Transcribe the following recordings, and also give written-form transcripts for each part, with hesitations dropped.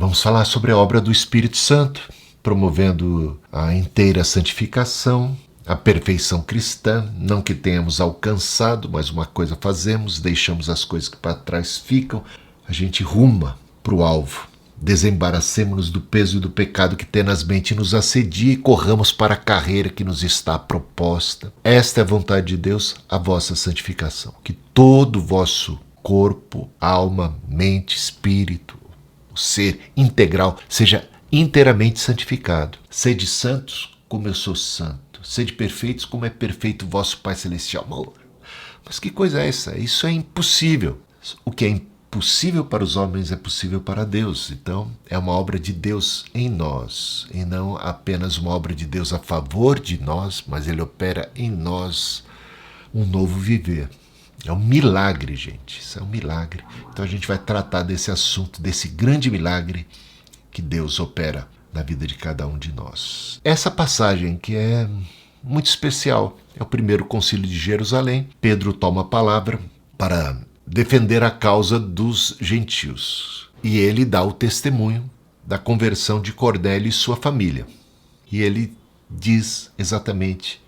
Vamos falar sobre a obra do Espírito Santo, promovendo a inteira santificação, a perfeição cristã, não que tenhamos alcançado, mas uma coisa fazemos, deixamos as coisas que para trás ficam, a gente ruma para o alvo. Desembaracemos-nos do peso e do pecado que tenazmente nos assedia e corramos para a carreira que nos está proposta. Esta é a vontade de Deus, a vossa santificação. Que todo o vosso corpo, alma, mente, espírito, o ser integral, seja inteiramente santificado. Sede santos como eu sou santo. Sede perfeitos como é perfeito o vosso Pai Celestial. Mas que coisa é essa? Isso é impossível. O que é impossível para os homens é possível para Deus. Então, é uma obra de Deus em nós, e não apenas uma obra de Deus a favor de nós, mas Ele opera em nós um novo viver. É um milagre, gente. Isso é um milagre. Então a gente vai tratar desse assunto, desse grande milagre que Deus opera na vida de cada um de nós. Essa passagem que é muito especial é o primeiro concílio de Jerusalém. Pedro toma a palavra para defender a causa dos gentios. E ele dá o testemunho da conversão de Cornélio e sua família. E ele diz exatamente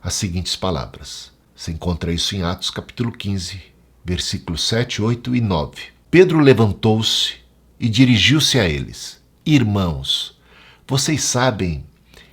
as seguintes palavras. Você encontra isso em Atos capítulo 15, versículos 7, 8 e 9. Pedro levantou-se e dirigiu-se a eles. Irmãos, vocês sabem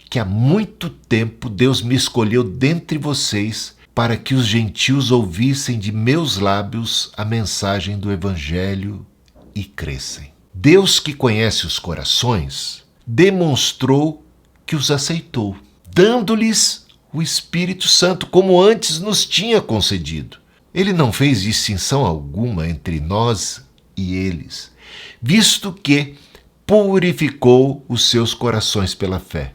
que há muito tempo Deus me escolheu dentre vocês para que os gentios ouvissem de meus lábios a mensagem do Evangelho e crescem. Deus, que conhece os corações, demonstrou que os aceitou, dando-lhes o Espírito Santo, como antes nos tinha concedido. Ele não fez distinção alguma entre nós e eles, visto que purificou os seus corações pela fé.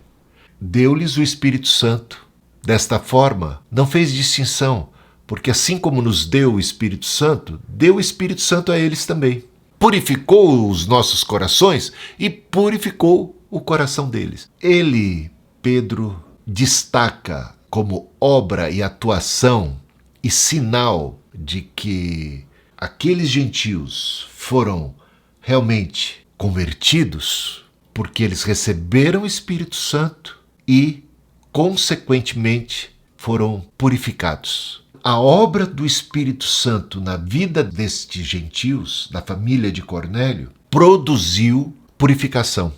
Deu-lhes o Espírito Santo. Desta forma, não fez distinção, porque assim como nos deu o Espírito Santo, deu o Espírito Santo a eles também. Purificou os nossos corações e purificou o coração deles. Ele, Pedro, destaca como obra e atuação e sinal de que aqueles gentios foram realmente convertidos porque eles receberam o Espírito Santo e, consequentemente, foram purificados. A obra do Espírito Santo na vida destes gentios, da família de Cornélio, produziu purificação.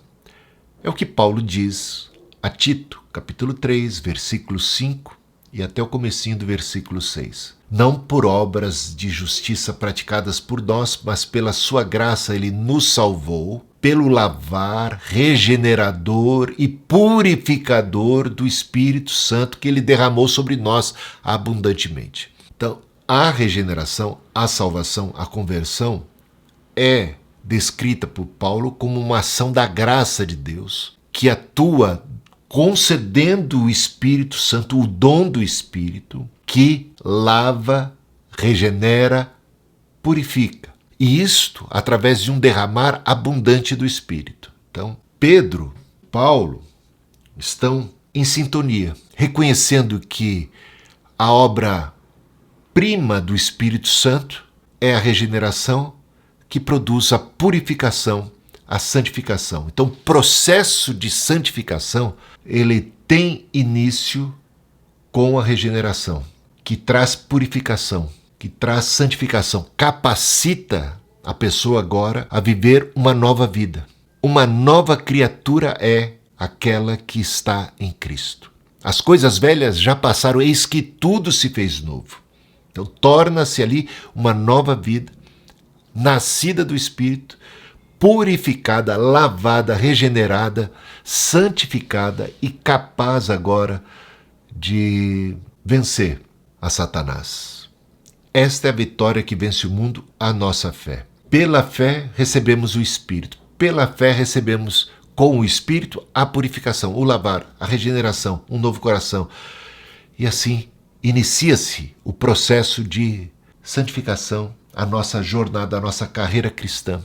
É o que Paulo diz a Tito, capítulo 3, versículo 5 e até o comecinho do versículo 6. Não por obras de justiça praticadas por nós, mas pela sua graça ele nos salvou, pelo lavar regenerador e purificador do Espírito Santo que ele derramou sobre nós abundantemente. Então, a regeneração, a salvação, a conversão é descrita por Paulo como uma ação da graça de Deus que atua concedendo o Espírito Santo, o dom do Espírito, que lava, regenera, purifica. E isto através de um derramar abundante do Espírito. Então, Pedro, Paulo estão em sintonia, reconhecendo que a obra-prima do Espírito Santo é a regeneração que produz a purificação, a santificação. Então, o processo de santificação, ele tem início com a regeneração, que traz purificação, que traz santificação, capacita a pessoa agora a viver uma nova vida. Uma nova criatura é aquela que está em Cristo. As coisas velhas já passaram, eis que tudo se fez novo. Então, torna-se ali uma nova vida, nascida do Espírito, purificada, lavada, regenerada, santificada e capaz agora de vencer a Satanás. Esta é a vitória que vence o mundo, a nossa fé. Pela fé recebemos o Espírito. Pela fé recebemos com o Espírito a purificação, o lavar, a regeneração, um novo coração. E assim inicia-se o processo de santificação, a nossa jornada, a nossa carreira cristã.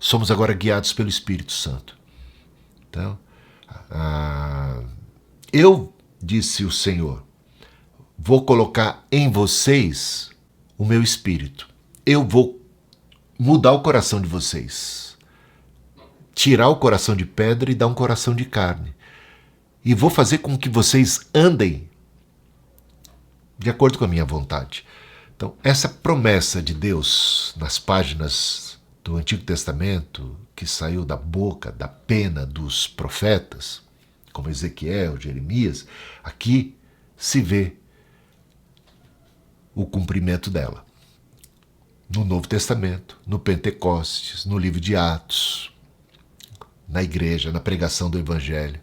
Somos agora guiados pelo Espírito Santo. Então, eu, disse o Senhor, vou colocar em vocês o meu Espírito. Eu vou mudar o coração de vocês. tirar o coração de pedra e dar um coração de carne. E vou fazer com que vocês andem de acordo com a minha vontade. Então, essa promessa de Deus nas páginas do Antigo Testamento, que saiu da boca, da pena dos profetas, como Ezequiel, Jeremias, aqui se vê o cumprimento dela. No Novo Testamento, no Pentecostes, no livro de Atos, na igreja, na pregação do Evangelho.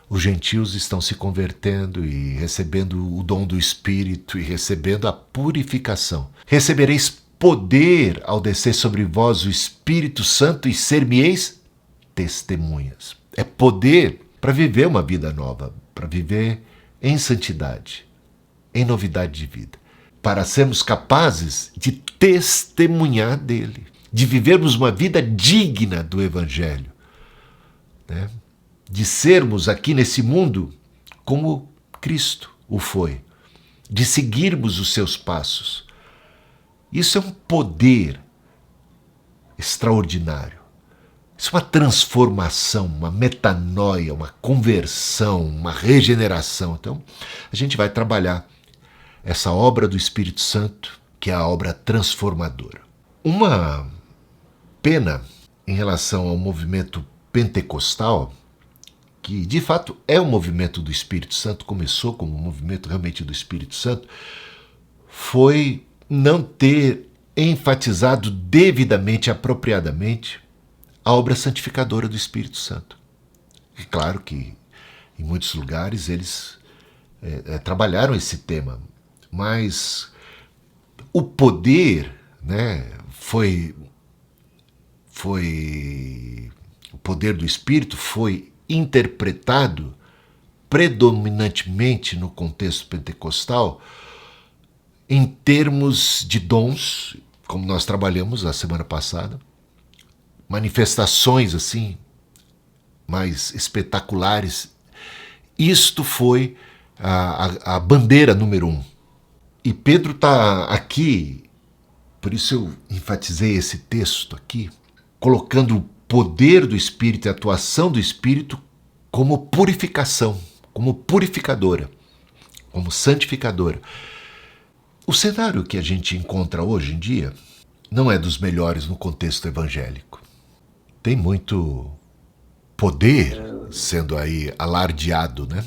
Os gentios estão se convertendo e recebendo o dom do Espírito e recebendo a purificação. Recebereis poder ao descer sobre vós o Espírito Santo e ser-me-eis testemunhas. É poder para viver uma vida nova, para viver em santidade, em novidade de vida, para sermos capazes de testemunhar dele, de vivermos uma vida digna do Evangelho, né? De sermos aqui nesse mundo como Cristo o foi, de seguirmos os seus passos. Isso é um poder extraordinário. Isso é uma transformação, uma metanoia, uma conversão, uma regeneração. Então, a gente vai trabalhar essa obra do Espírito Santo, que é a obra transformadora. Uma pena em relação ao movimento pentecostal, que de fato é um movimento do Espírito Santo, começou como um movimento realmente do Espírito Santo, foi não ter enfatizado devidamente, apropriadamente, a obra santificadora do Espírito Santo. É claro que em muitos lugares eles trabalharam esse tema, mas o poder, né, o poder do Espírito foi interpretado predominantemente no contexto pentecostal em termos de dons, como nós trabalhamos a semana passada, manifestações assim mais espetaculares. Isto foi a bandeira número 1. E Pedro está aqui, por isso eu enfatizei esse texto aqui, colocando o poder do Espírito e a atuação do Espírito como purificação, como purificadora, como santificadora. O cenário que a gente encontra hoje em dia não é dos melhores no contexto evangélico. Tem muito poder sendo aí alardeado, né?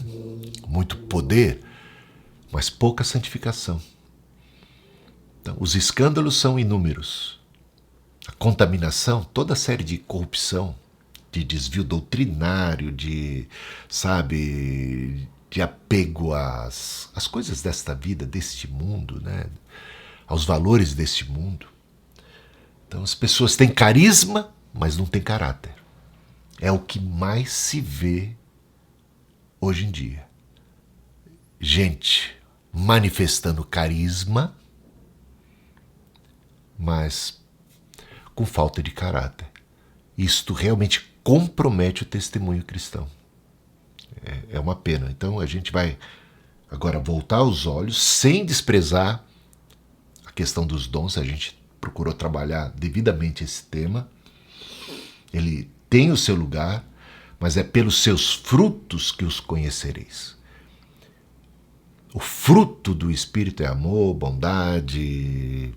Muito poder, mas pouca santificação. Então, os escândalos são inúmeros. A contaminação, toda a série de corrupção, de desvio doutrinário, de apego às coisas desta vida, deste mundo, né? Aos valores deste mundo. Então as pessoas têm carisma, mas não têm caráter. É o que mais se vê hoje em dia. Gente manifestando carisma, mas com falta de caráter. Isto realmente compromete o testemunho cristão. É uma pena. Então a gente vai agora voltar os olhos, sem desprezar a questão dos dons. A gente procurou trabalhar devidamente esse tema. Ele tem o seu lugar, mas é pelos seus frutos que os conhecereis. O fruto do Espírito é amor, bondade,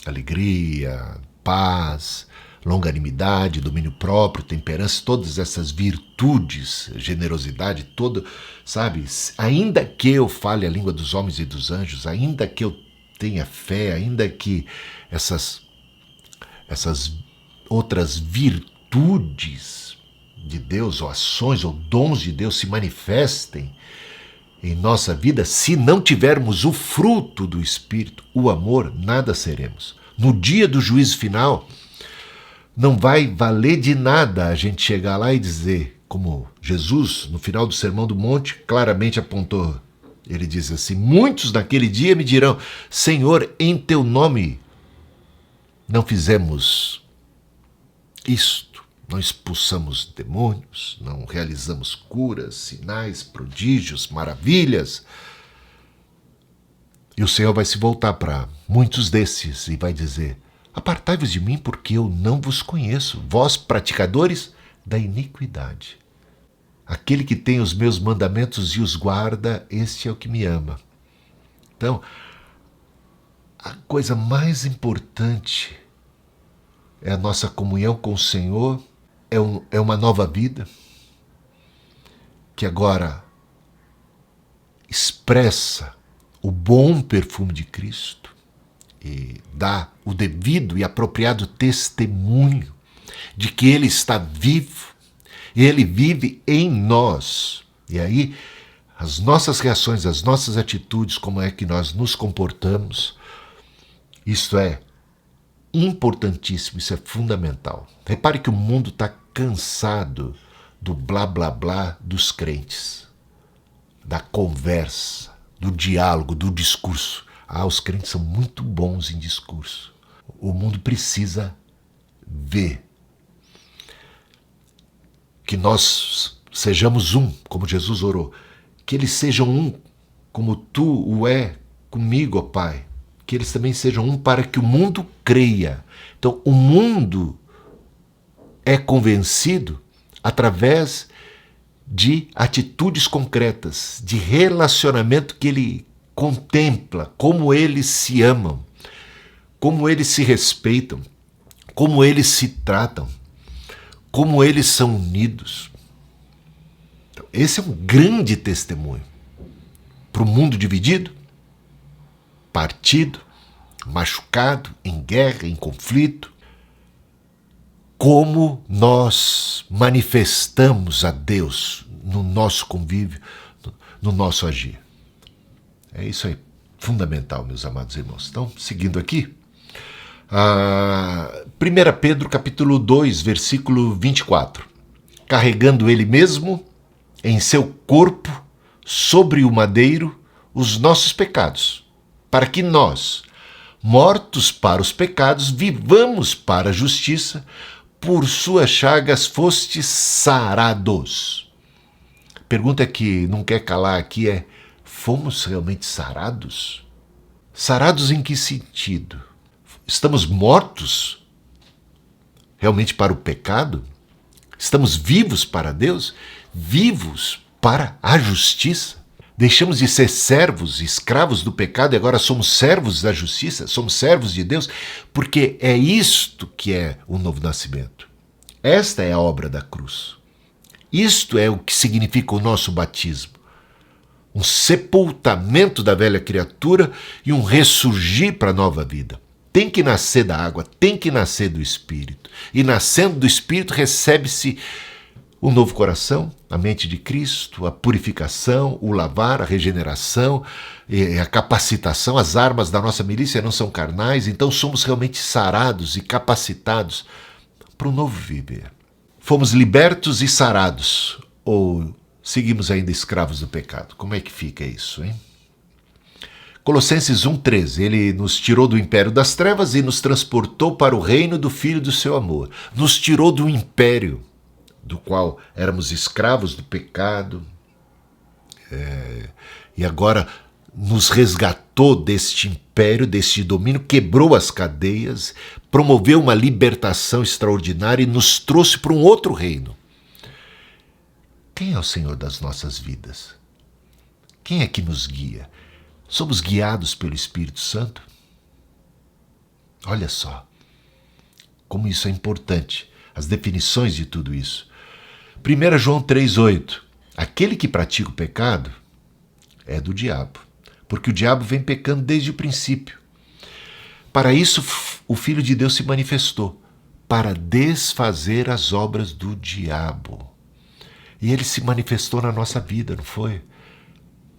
alegria, paz, longanimidade, domínio próprio, temperança, todas essas virtudes, generosidade, ainda que eu fale a língua dos homens e dos anjos, ainda que eu tenha fé, ainda que essas outras virtudes de Deus, ou ações, ou dons de Deus se manifestem em nossa vida, se não tivermos o fruto do Espírito, o amor, nada seremos. No dia do juízo final, não vai valer de nada a gente chegar lá e dizer, como Jesus, no final do Sermão do Monte, claramente apontou. Ele diz assim: muitos naquele dia me dirão: Senhor, em teu nome não fizemos isto, não expulsamos demônios, não realizamos curas, sinais, prodígios, maravilhas. E o Senhor vai se voltar para muitos desses e vai dizer: apartai-vos de mim, porque eu não vos conheço, vós praticadores da iniquidade. Aquele que tem os meus mandamentos e os guarda, este é o que me ama. Então, a coisa mais importante é a nossa comunhão com o Senhor, é uma nova vida, que agora expressa o bom perfume de Cristo e dá o devido e apropriado testemunho de que Ele está vivo, e Ele vive em nós. E aí, as nossas reações, as nossas atitudes, como é que nós nos comportamos, isso é importantíssimo, isso é fundamental. Repare que o mundo está cansado do blá blá blá dos crentes, da conversa, do diálogo, do discurso. Os crentes são muito bons em discurso. O mundo precisa ver que nós sejamos um, como Jesus orou, que eles sejam um, como tu o é comigo, ó Pai, que eles também sejam um para que o mundo creia. Então, o mundo é convencido através de atitudes concretas, de relacionamento que ele contempla, como eles se amam, como eles se respeitam, como eles se tratam, como eles são unidos. Então, esse é um grande testemunho para o mundo dividido, partido, machucado, em guerra, em conflito. Como nós manifestamos a Deus no nosso convívio, no nosso agir. É isso aí, fundamental, meus amados irmãos. Então, seguindo aqui, 1 Pedro capítulo 2, versículo 24. Carregando ele mesmo em seu corpo, sobre o madeiro, os nossos pecados, para que nós, mortos para os pecados, vivamos para a justiça, por suas chagas fostes sarados. Pergunta que não quer calar aqui é: fomos realmente sarados? Sarados em que sentido? Estamos mortos realmente para o pecado? Estamos vivos para Deus? Vivos para a justiça? Deixamos de ser servos, escravos do pecado e agora somos servos da justiça? Somos servos de Deus? Porque é isto que é o novo nascimento. Esta é a obra da cruz. Isto é o que significa o nosso batismo. Um sepultamento da velha criatura e um ressurgir para a nova vida. Tem que nascer da água, tem que nascer do Espírito. E nascendo do Espírito recebe-se o novo coração, a mente de Cristo, a purificação, o lavar, a regeneração, a capacitação. As armas da nossa milícia não são carnais, então somos realmente sarados e capacitados para um novo viver. Fomos libertos e sarados, ou seguimos ainda escravos do pecado? Como é que fica isso, hein? Colossenses 1,13, ele nos tirou do império das trevas e nos transportou para o reino do Filho do seu amor. Nos tirou do império do qual éramos escravos do pecado, e agora nos resgatou deste império, deste domínio, quebrou as cadeias, promoveu uma libertação extraordinária e nos trouxe para um outro reino. Quem é o Senhor das nossas vidas? Quem é que nos guia? Somos guiados pelo Espírito Santo? Olha só como isso é importante, as definições de tudo isso. 1 João 3,8. Aquele que pratica o pecado é do diabo, porque o diabo vem pecando desde o princípio. Para isso o Filho de Deus se manifestou, para desfazer as obras do diabo. E ele se manifestou na nossa vida, não foi?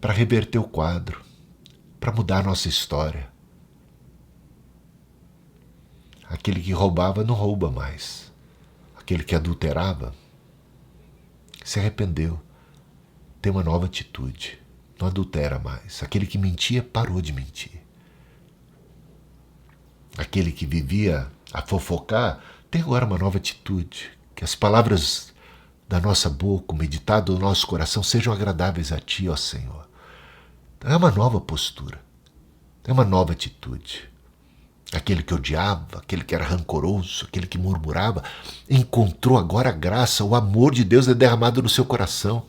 Para reverter o quadro, para mudar a nossa história. Aquele que roubava não rouba mais. Aquele que adulterava se arrependeu, tem uma nova atitude, não adultera mais. Aquele que mentia parou de mentir. Aquele que vivia a fofocar tem agora uma nova atitude. Que as palavras da nossa boca, o meditado do nosso coração sejam agradáveis a Ti, ó Senhor. É uma nova postura, é uma nova atitude. aquele que odiava, aquele que era rancoroso, aquele que murmurava, encontrou agora a graça, o amor de Deus é derramado no seu coração.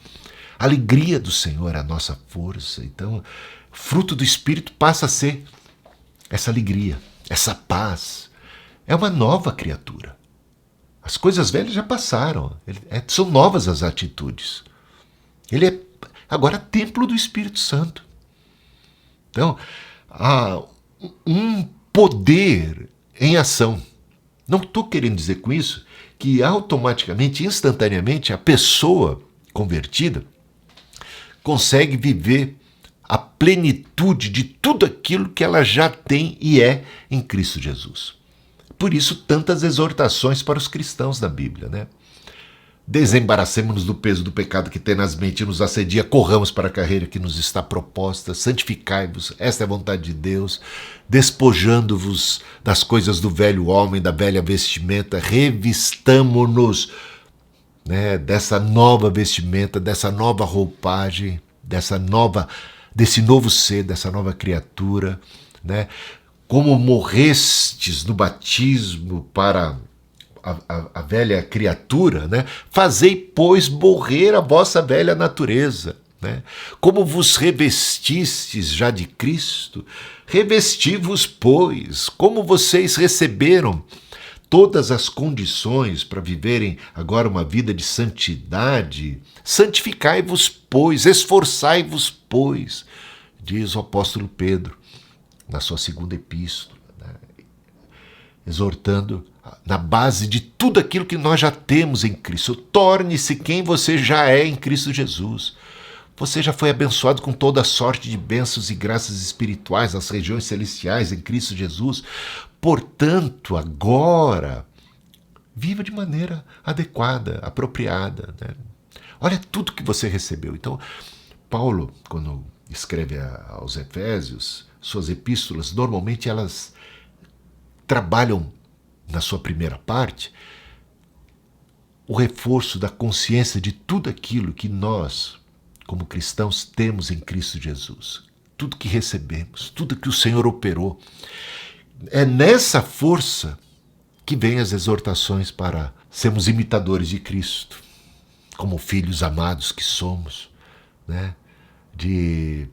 A alegria do Senhor é a nossa força. Então, fruto do Espírito passa a ser essa alegria, essa paz. É uma nova criatura. As coisas velhas já passaram. São novas as atitudes. Ele é agora templo do Espírito Santo. Então, há um poder em ação. Não estou querendo dizer com isso que automaticamente, instantaneamente, a pessoa convertida consegue viver a plenitude de tudo aquilo que ela já tem e é em Cristo Jesus. Por isso, tantas exortações para os cristãos da Bíblia, né? Desembaracemos-nos do peso do pecado que tenazmente nos assedia, corramos para a carreira que nos está proposta, santificai-vos, esta é a vontade de Deus, despojando-vos das coisas do velho homem, da velha vestimenta, revistamo-nos, né, dessa nova vestimenta, dessa nova roupagem, desse novo ser, dessa nova criatura, né? Como morrestes no batismo para a velha criatura, né? Fazei, pois, morrer a vossa velha natureza, né? Como vos revestistes já de Cristo, revesti-vos, pois, como vocês receberam todas as condições para viverem agora uma vida de santidade, santificai-vos, pois, esforçai-vos, pois, diz o apóstolo Pedro na sua segunda epístola, né? Exortando na base de tudo aquilo que nós já temos em Cristo. Torne-se quem você já é em Cristo Jesus. Você já foi abençoado com toda a sorte de bênçãos e graças espirituais nas regiões celestiais em Cristo Jesus. Portanto, agora, viva de maneira adequada, apropriada, né? Olha tudo que você recebeu. Então, Paulo, quando escreve aos Efésios, suas epístolas, normalmente elas trabalham na sua primeira parte o reforço da consciência de tudo aquilo que nós, como cristãos, temos em Cristo Jesus. Tudo que recebemos, tudo que o Senhor operou. É nessa força que vem as exortações para sermos imitadores de Cristo, como filhos amados que somos, né? De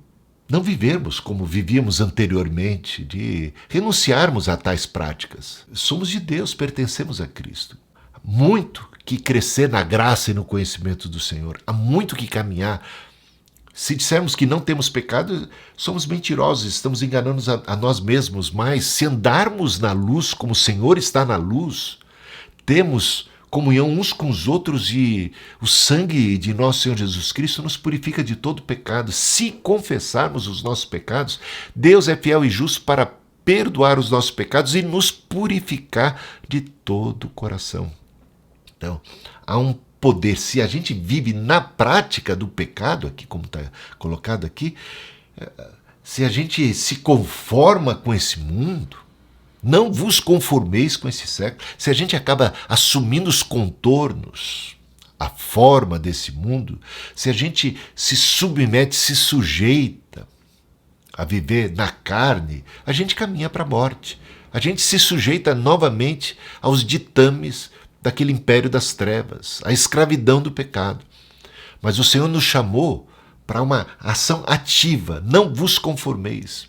não vivermos como vivíamos anteriormente, de renunciarmos a tais práticas. Somos de Deus, pertencemos a Cristo. Há muito que crescer na graça e no conhecimento do Senhor. Há muito que caminhar. Se dissermos que não temos pecado, somos mentirosos, estamos enganando a nós mesmos. Mas se andarmos na luz como o Senhor está na luz, temos comunhão uns com os outros e o sangue de nosso Senhor Jesus Cristo nos purifica de todo pecado. Se confessarmos os nossos pecados, Deus é fiel e justo para perdoar os nossos pecados e nos purificar de todo o coração. Então, há um poder. Se a gente vive na prática do pecado, aqui como está colocado aqui, se a gente se conforma com esse mundo, não vos conformeis com esse século. Se a gente acaba assumindo os contornos, a forma desse mundo, se a gente se submete, se sujeita a viver na carne, a gente caminha para a morte. A gente se sujeita novamente aos ditames daquele império das trevas, à escravidão do pecado. Mas o Senhor nos chamou para uma ação ativa. Não vos conformeis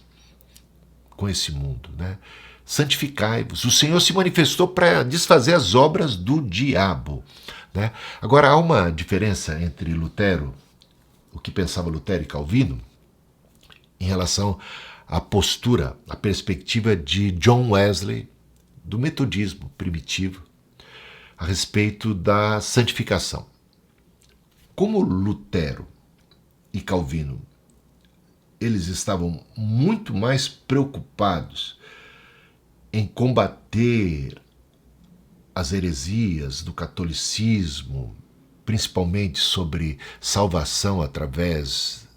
com esse mundo, né? Santificai-vos. O Senhor se manifestou para desfazer as obras do diabo, né? Agora, há uma diferença entre Lutero, o que pensava Lutero e Calvino, em relação à postura, à perspectiva de John Wesley, do metodismo primitivo, a respeito da santificação. Como Lutero e Calvino, eles estavam muito mais preocupados em combater as heresias do catolicismo, principalmente sobre salvação através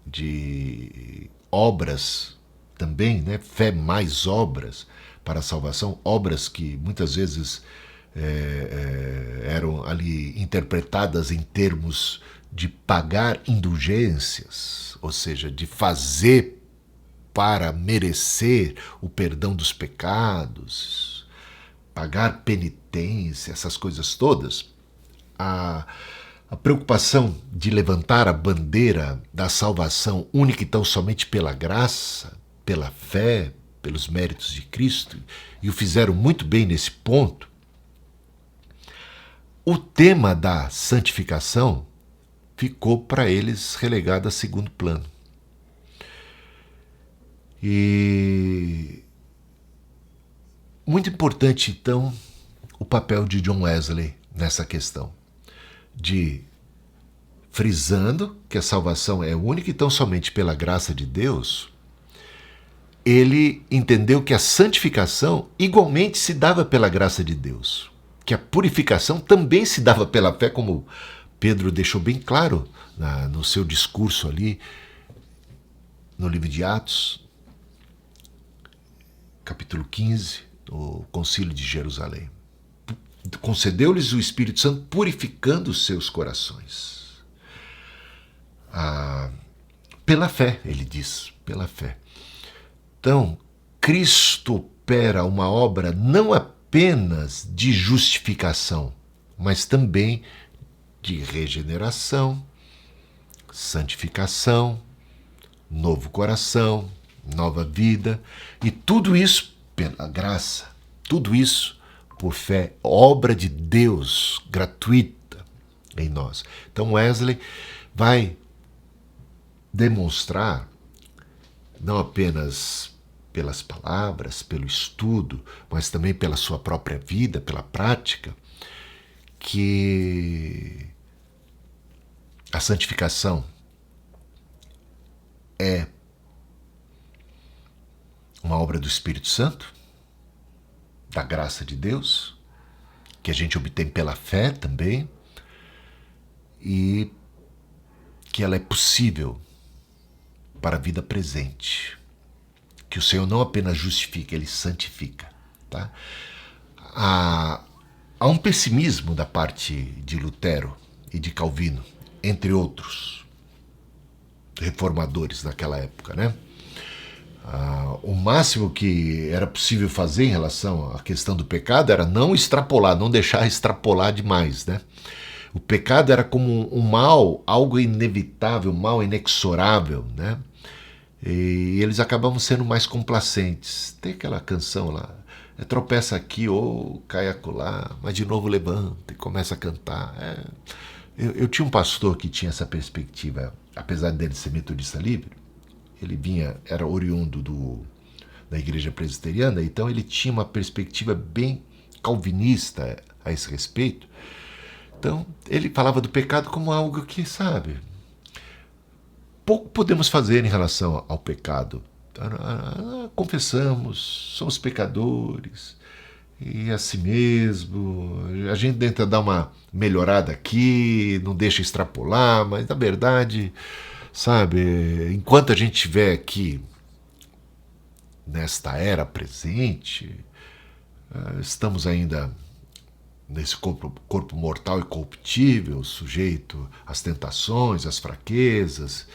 de obras também, né? Fé mais obras para a salvação, obras que muitas vezes eram ali interpretadas em termos de pagar indulgências, ou seja, de fazer para merecer o perdão dos pecados, pagar penitência, essas coisas todas, a preocupação de levantar a bandeira da salvação única e tão somente pela graça, pela fé, pelos méritos de Cristo, e o fizeram muito bem nesse ponto, o tema da santificação ficou para eles relegado a segundo plano. E muito importante, então, o papel de John Wesley nessa questão, de frisando que a salvação é única e tão somente pela graça de Deus, ele entendeu que a santificação igualmente se dava pela graça de Deus, que a purificação também se dava pela fé, como Pedro deixou bem claro no seu discurso ali no livro de Atos, capítulo 15, do Concílio de Jerusalém. Concedeu-lhes o Espírito Santo purificando os seus corações. Pela fé, ele diz, pela fé. Então, Cristo opera uma obra não apenas de justificação, mas também de regeneração, santificação, novo coração, nova vida, e tudo isso pela graça, tudo isso por fé, obra de Deus gratuita em nós. Então Wesley vai demonstrar, não apenas pelas palavras, pelo estudo, mas também pela sua própria vida, pela prática, que a santificação é uma obra do Espírito Santo, da graça de Deus, que a gente obtém pela fé também, e que ela é possível para a vida presente, que o Senhor não apenas justifica, Ele santifica. Tá? Há um pessimismo da parte de Lutero e de Calvino, entre outros reformadores naquela época, né? O máximo que era possível fazer em relação à questão do pecado era não extrapolar, não deixar extrapolar demais, né? O pecado era como um mal, algo inevitável, mal inexorável, né? E eles acabavam sendo mais complacentes. Tem aquela canção lá, tropeça aqui ou cai acolá, mas de novo levanta e começa a cantar. Eu tinha um pastor que tinha essa perspectiva, apesar dele ser metodista livre. Ele era oriundo da igreja presbiteriana, então ele tinha uma perspectiva bem calvinista a esse respeito. Então, ele falava do pecado como algo que, sabe, pouco podemos fazer em relação ao pecado. Confessamos, somos pecadores, e assim mesmo, a gente tenta dar uma melhorada aqui, não deixa extrapolar, mas na verdade, sabe, enquanto a gente estiver aqui nesta era presente, estamos ainda nesse corpo mortal e corruptível, sujeito às tentações, às fraquezas.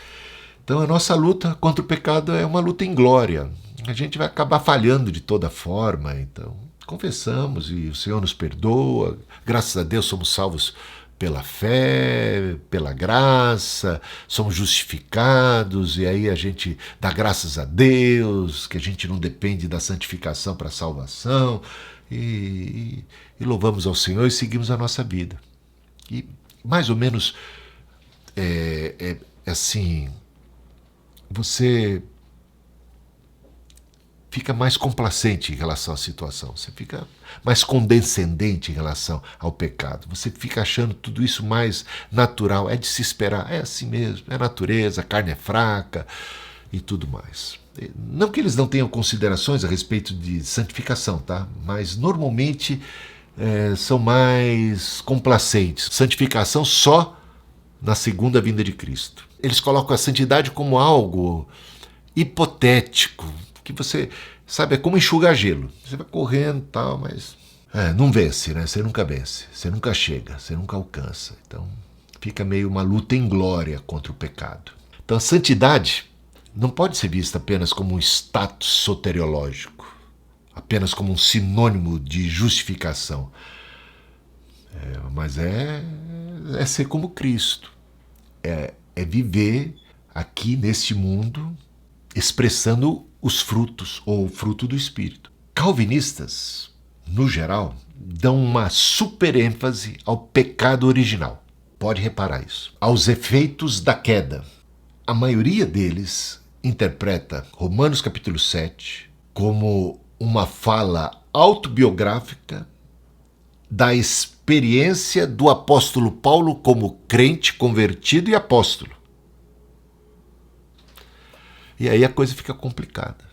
Então a nossa luta contra o pecado é uma luta inglória. A gente vai acabar falhando de toda forma, então confessamos e o Senhor nos perdoa. Graças a Deus somos salvos pela fé, pela graça, somos justificados, e aí a gente dá graças a Deus, que a gente não depende da santificação para a salvação, e louvamos ao Senhor e seguimos a nossa vida. E mais ou menos assim, você fica mais complacente em relação à situação, você fica mais condescendente em relação ao pecado, você fica achando tudo isso mais natural, é de se esperar, é assim mesmo, é natureza, a carne é fraca e tudo mais. Não que eles não tenham considerações a respeito de santificação, tá? Mas normalmente são mais complacentes. Santificação só na segunda vinda de Cristo. Eles colocam a santidade como algo hipotético, que você, sabe, é como enxugar gelo. Você vai correndo e tal, mas não vence, né? Você nunca vence, você nunca chega, você nunca alcança. Então fica meio uma luta inglória contra o pecado. Então a santidade não pode ser vista apenas como um status soteriológico, apenas como um sinônimo de justificação, mas é ser como Cristo, é viver aqui neste mundo expressando os frutos, ou o fruto do Espírito. Calvinistas, no geral, dão uma super ênfase ao pecado original. Pode reparar isso. Aos efeitos da queda. A maioria deles interpreta Romanos capítulo 7 como uma fala autobiográfica da experiência do apóstolo Paulo como crente convertido e apóstolo. E aí a coisa fica complicada.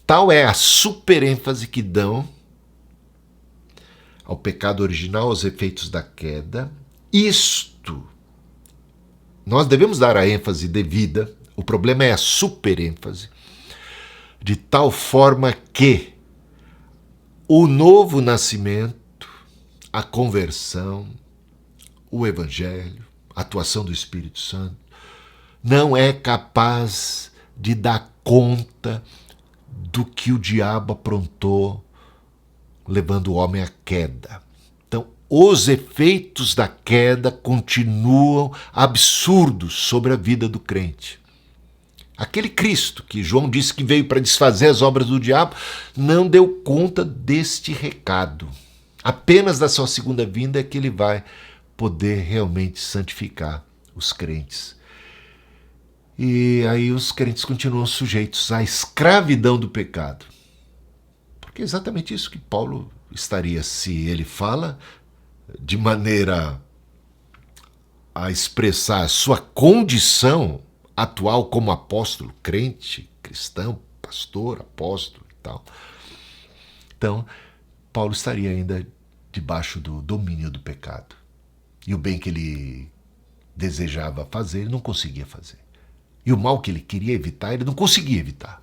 Tal é a superênfase que dão ao pecado original, aos efeitos da queda. Isto, nós devemos dar a ênfase devida, o problema é a superênfase, de tal forma que o novo nascimento, a conversão, o evangelho, a atuação do Espírito Santo, não é capaz de dar conta do que o diabo aprontou, levando o homem à queda. Então, os efeitos da queda continuam absurdos sobre a vida do crente. Aquele Cristo que João disse que veio para desfazer as obras do diabo, não deu conta deste recado. Apenas da sua segunda vinda é que ele vai poder realmente santificar os crentes. E aí os crentes continuam sujeitos à escravidão do pecado. Porque é exatamente isso que Paulo estaria, se ele fala de maneira a expressar a sua condição atual como apóstolo, crente, cristão, pastor, apóstolo e tal. Então, Paulo estaria ainda debaixo do domínio do pecado. E o bem que ele desejava fazer, ele não conseguia fazer. E o mal que ele queria evitar, ele não conseguia evitar.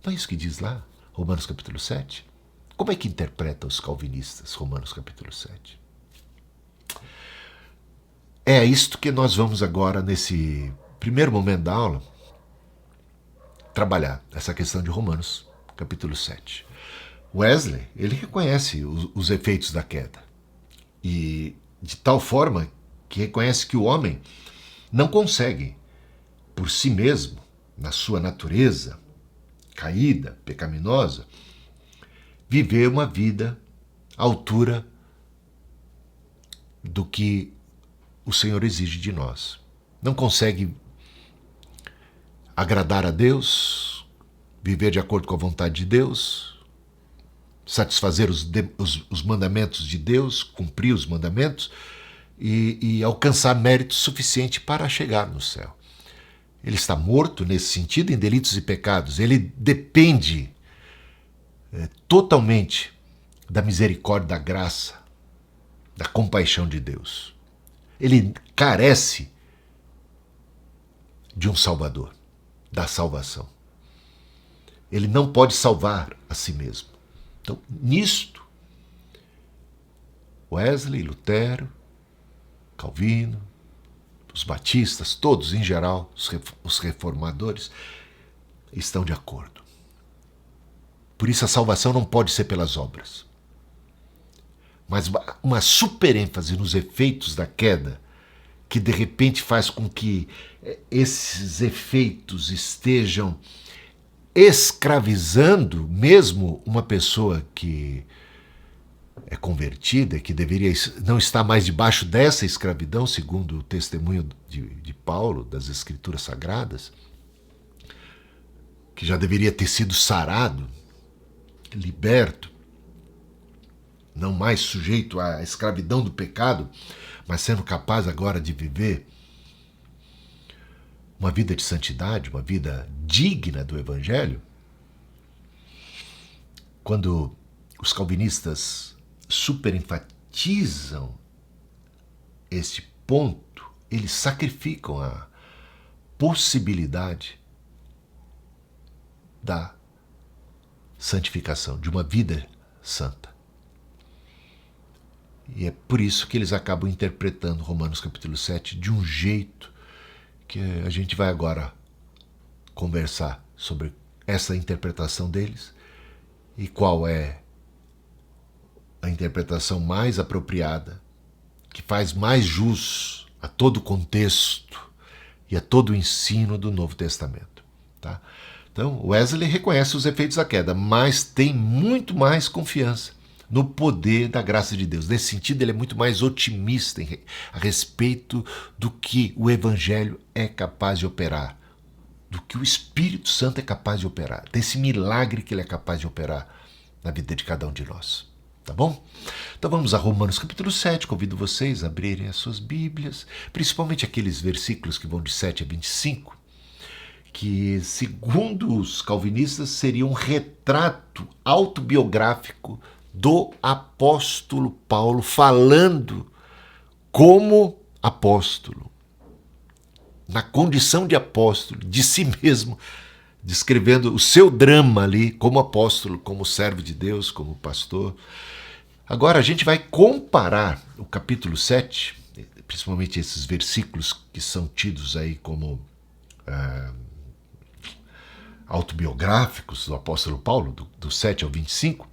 Não é isso que diz lá, Romanos capítulo 7? Como é que interpreta os calvinistas Romanos capítulo 7? É isto que nós vamos agora, nesse primeiro momento da aula, trabalhar, essa questão de Romanos capítulo 7. Wesley, ele reconhece os efeitos da queda. E de tal forma que reconhece que o homem não consegue, por si mesmo, na sua natureza caída, pecaminosa, viver uma vida à altura do que o Senhor exige de nós. Não consegue agradar a Deus, viver de acordo com a vontade de Deus, satisfazer os mandamentos de Deus, cumprir os mandamentos e alcançar mérito suficiente para chegar no céu. Ele está morto nesse sentido em delitos e pecados. Ele depende totalmente da misericórdia, da graça, da compaixão de Deus. Ele carece de um Salvador, da salvação. Ele não pode salvar a si mesmo. Então, nisto, Wesley, Lutero, Calvino, os batistas, todos em geral, os reformadores, estão de acordo. Por isso a salvação não pode ser pelas obras. Mas uma superênfase nos efeitos da queda, que de repente faz com que esses efeitos estejam escravizando mesmo uma pessoa que é convertida, que deveria não estar mais debaixo dessa escravidão, segundo o testemunho de Paulo, das Escrituras Sagradas, que já deveria ter sido sarado, liberto, não mais sujeito à escravidão do pecado, mas sendo capaz agora de viver uma vida de santidade, uma vida digna do Evangelho. Quando os calvinistas superenfatizam este ponto, eles sacrificam a possibilidade da santificação, de uma vida santa. E é por isso que eles acabam interpretando Romanos capítulo 7 de um jeito que a gente vai agora conversar sobre essa interpretação deles e qual é a interpretação mais apropriada, que faz mais jus a todo o contexto e a todo o ensino do Novo Testamento. Tá? Então, Wesley reconhece os efeitos da queda, mas tem muito mais confiança no poder da graça de Deus. Nesse sentido, ele é muito mais otimista a respeito do que o Evangelho é capaz de operar, do que o Espírito Santo é capaz de operar, desse milagre que ele é capaz de operar na vida de cada um de nós. Tá bom? Então vamos a Romanos capítulo 7, convido vocês a abrirem as suas Bíblias, principalmente aqueles versículos que vão de 7 a 25, que, segundo os calvinistas, seria um retrato autobiográfico do apóstolo Paulo, falando como apóstolo, na condição de apóstolo, de si mesmo, descrevendo o seu drama ali como apóstolo, como servo de Deus, como pastor. Agora a gente vai comparar o capítulo 7, principalmente esses versículos que são tidos aí como autobiográficos do apóstolo Paulo, do 7 ao 25,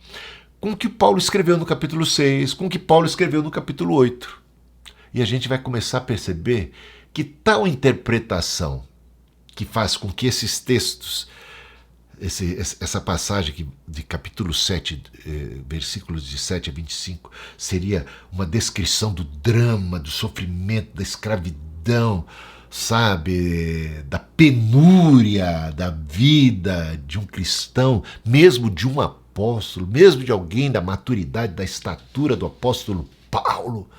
com o que Paulo escreveu no capítulo 6, com o que Paulo escreveu no capítulo 8. E a gente vai começar a perceber que tal interpretação que faz com que esses textos, essa passagem de capítulo 7, versículos de 7 a 25, seria uma descrição do drama, do sofrimento, da escravidão, sabe, da penúria da vida de um cristão, mesmo de um apóstolo, mesmo de alguém da maturidade, da estatura do apóstolo Paulo.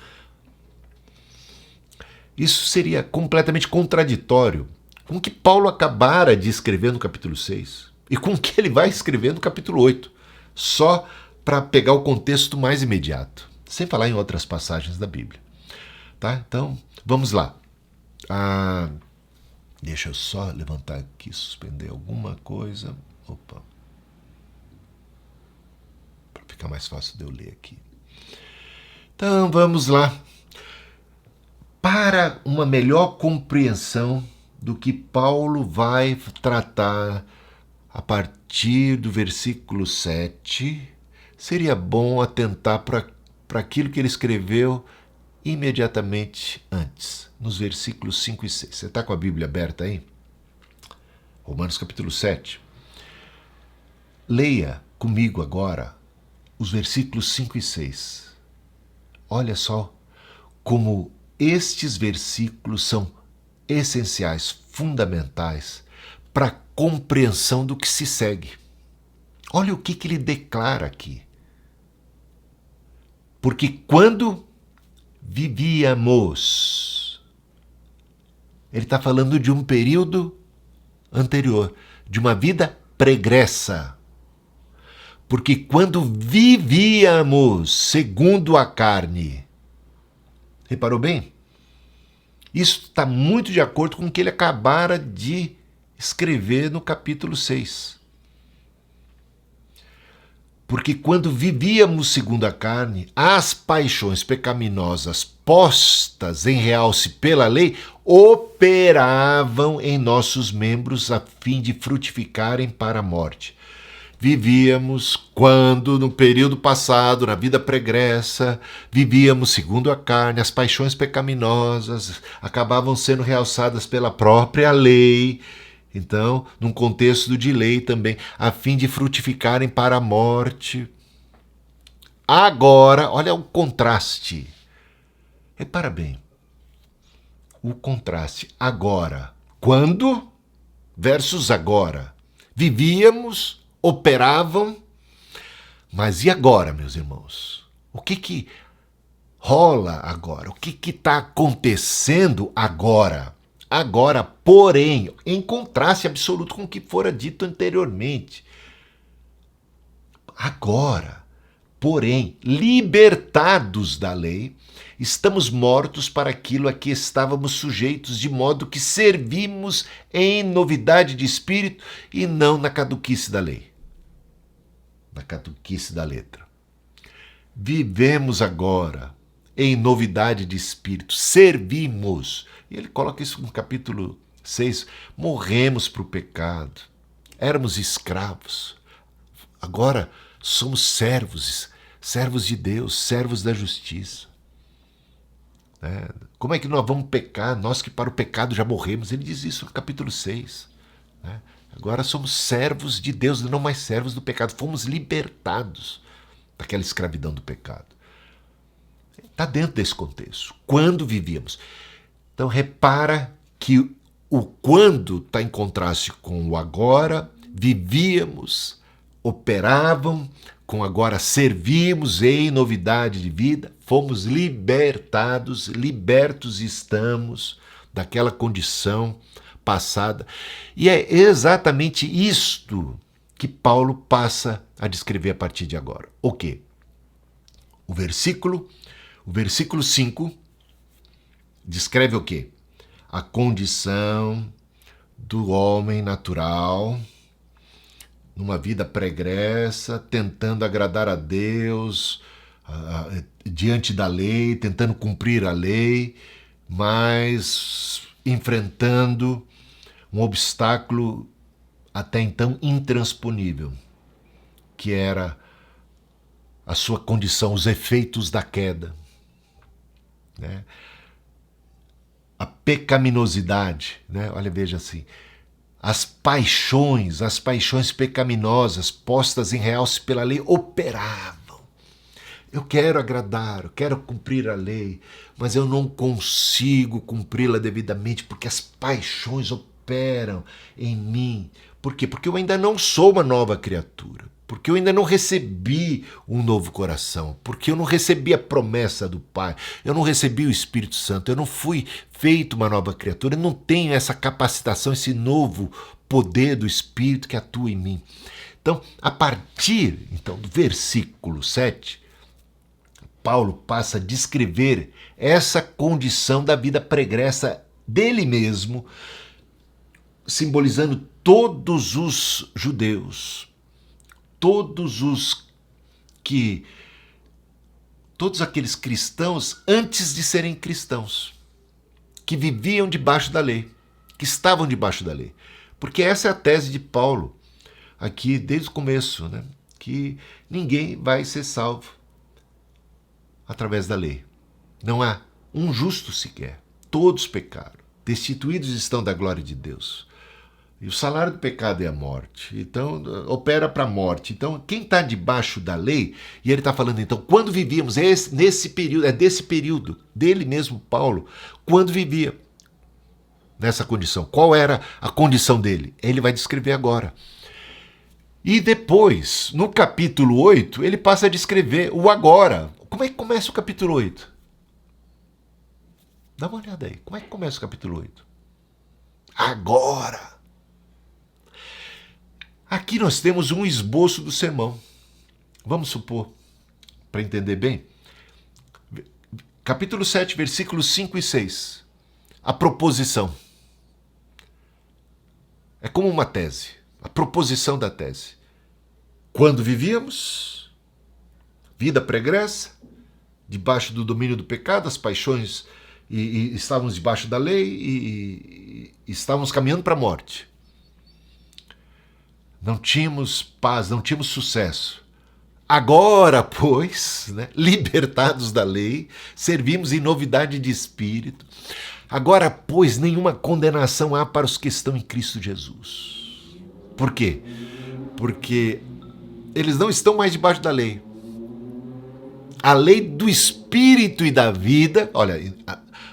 Isso seria completamente contraditório com o que Paulo acabara de escrever no capítulo 6 e com o que ele vai escrever no capítulo 8, só para pegar o contexto mais imediato, sem falar em outras passagens da Bíblia. Tá? Então, vamos lá. Deixa eu só levantar aqui, suspender alguma coisa. Opa. Para ficar mais fácil de eu ler aqui. Então, vamos lá. Para uma melhor compreensão do que Paulo vai tratar a partir do versículo 7, seria bom atentar para aquilo que ele escreveu imediatamente antes, nos versículos 5 e 6. Você está com a Bíblia aberta aí? Romanos capítulo 7. Leia comigo agora os versículos 5 e 6. Olha só como estes versículos são essenciais, fundamentais para a compreensão do que se segue. Olha o que ele declara aqui. Porque quando vivíamos, ele está falando de um período anterior, de uma vida pregressa. Porque quando vivíamos segundo a carne, reparou bem? Isso está muito de acordo com o que ele acabara de escrever no capítulo 6. Porque quando vivíamos segundo a carne, as paixões pecaminosas postas em realce pela lei operavam em nossos membros a fim de frutificarem para a morte. Vivíamos quando, no período passado, na vida pregressa, vivíamos segundo a carne, as paixões pecaminosas acabavam sendo realçadas pela própria lei, então, num contexto de lei também, a fim de frutificarem para a morte. Agora, olha o contraste. Repara bem, o contraste. Agora, quando versus agora. Vivíamos, operavam, mas e agora, meus irmãos? O que rola agora? O que está acontecendo agora? Agora, porém, em contraste absoluto com o que fora dito anteriormente. Agora, porém, libertados da lei, estamos mortos para aquilo a que estávamos sujeitos, de modo que servimos em novidade de espírito e não na caduquice da lei. Na caduquice da letra. Vivemos agora em novidade de espírito, servimos. E ele coloca isso no capítulo 6, morremos para o pecado, éramos escravos, agora somos servos de Deus, servos da justiça. Como é que nós vamos pecar? Nós que para o pecado já morremos. Ele diz isso no capítulo 6. Agora somos servos de Deus, não mais servos do pecado. Fomos libertados daquela escravidão do pecado. Está dentro desse contexto. Quando vivíamos. Então repara que o quando está em contraste com o agora. Vivíamos, operavam, com agora servimos em novidade de vida, fomos libertados, libertos estamos daquela condição passada. E é exatamente isto que Paulo passa a descrever a partir de agora. O quê? O versículo 5 descreve o quê? A condição do homem natural numa vida pregressa, tentando agradar a Deus, diante da lei, tentando cumprir a lei, mas enfrentando um obstáculo até então intransponível, que era a sua condição, os efeitos da queda, né? A pecaminosidade, né? Olha, veja assim, as paixões pecaminosas postas em realce pela lei operavam. Eu quero agradar, eu quero cumprir a lei, mas eu não consigo cumpri-la devidamente porque as paixões operam em mim. Por quê? Porque eu ainda não sou uma nova criatura. Porque eu ainda não recebi um novo coração, porque eu não recebi a promessa do Pai, eu não recebi o Espírito Santo, eu não fui feito uma nova criatura, eu não tenho essa capacitação, esse novo poder do Espírito que atua em mim. Então, a partir do versículo 7, Paulo passa a descrever essa condição da vida pregressa dele mesmo, simbolizando todos os judeus, todos aqueles cristãos antes de serem cristãos, que viviam debaixo da lei, que estavam debaixo da lei. Porque essa é a tese de Paulo, aqui desde o começo, né? Que ninguém vai ser salvo através da lei. Não há um justo sequer. Todos pecaram, destituídos estão da glória de Deus. E o salário do pecado é a morte. Então, opera para a morte. Então, quem está debaixo da lei, e ele está falando, então, quando vivíamos, nesse período, é desse período, dele mesmo, Paulo, quando vivia nessa condição. Qual era a condição dele? Ele vai descrever agora. E depois, no capítulo 8, ele passa a descrever o agora. Como é que começa o capítulo 8? Dá uma olhada aí. Como é que começa o capítulo 8? Agora! Aqui nós temos um esboço do sermão. Vamos supor, para entender bem, capítulo 7, versículos 5 e 6. A proposição. É como uma tese, a proposição da tese. Quando vivíamos, vida pregressa, debaixo do domínio do pecado, as paixões, e estávamos debaixo da lei e estávamos caminhando para a morte. Não tínhamos paz, não tínhamos sucesso. Agora, pois, né, libertados da lei, servimos em novidade de espírito. Agora, pois, nenhuma condenação há para os que estão em Cristo Jesus. Por quê? Porque eles não estão mais debaixo da lei. A lei do espírito e da vida, olha,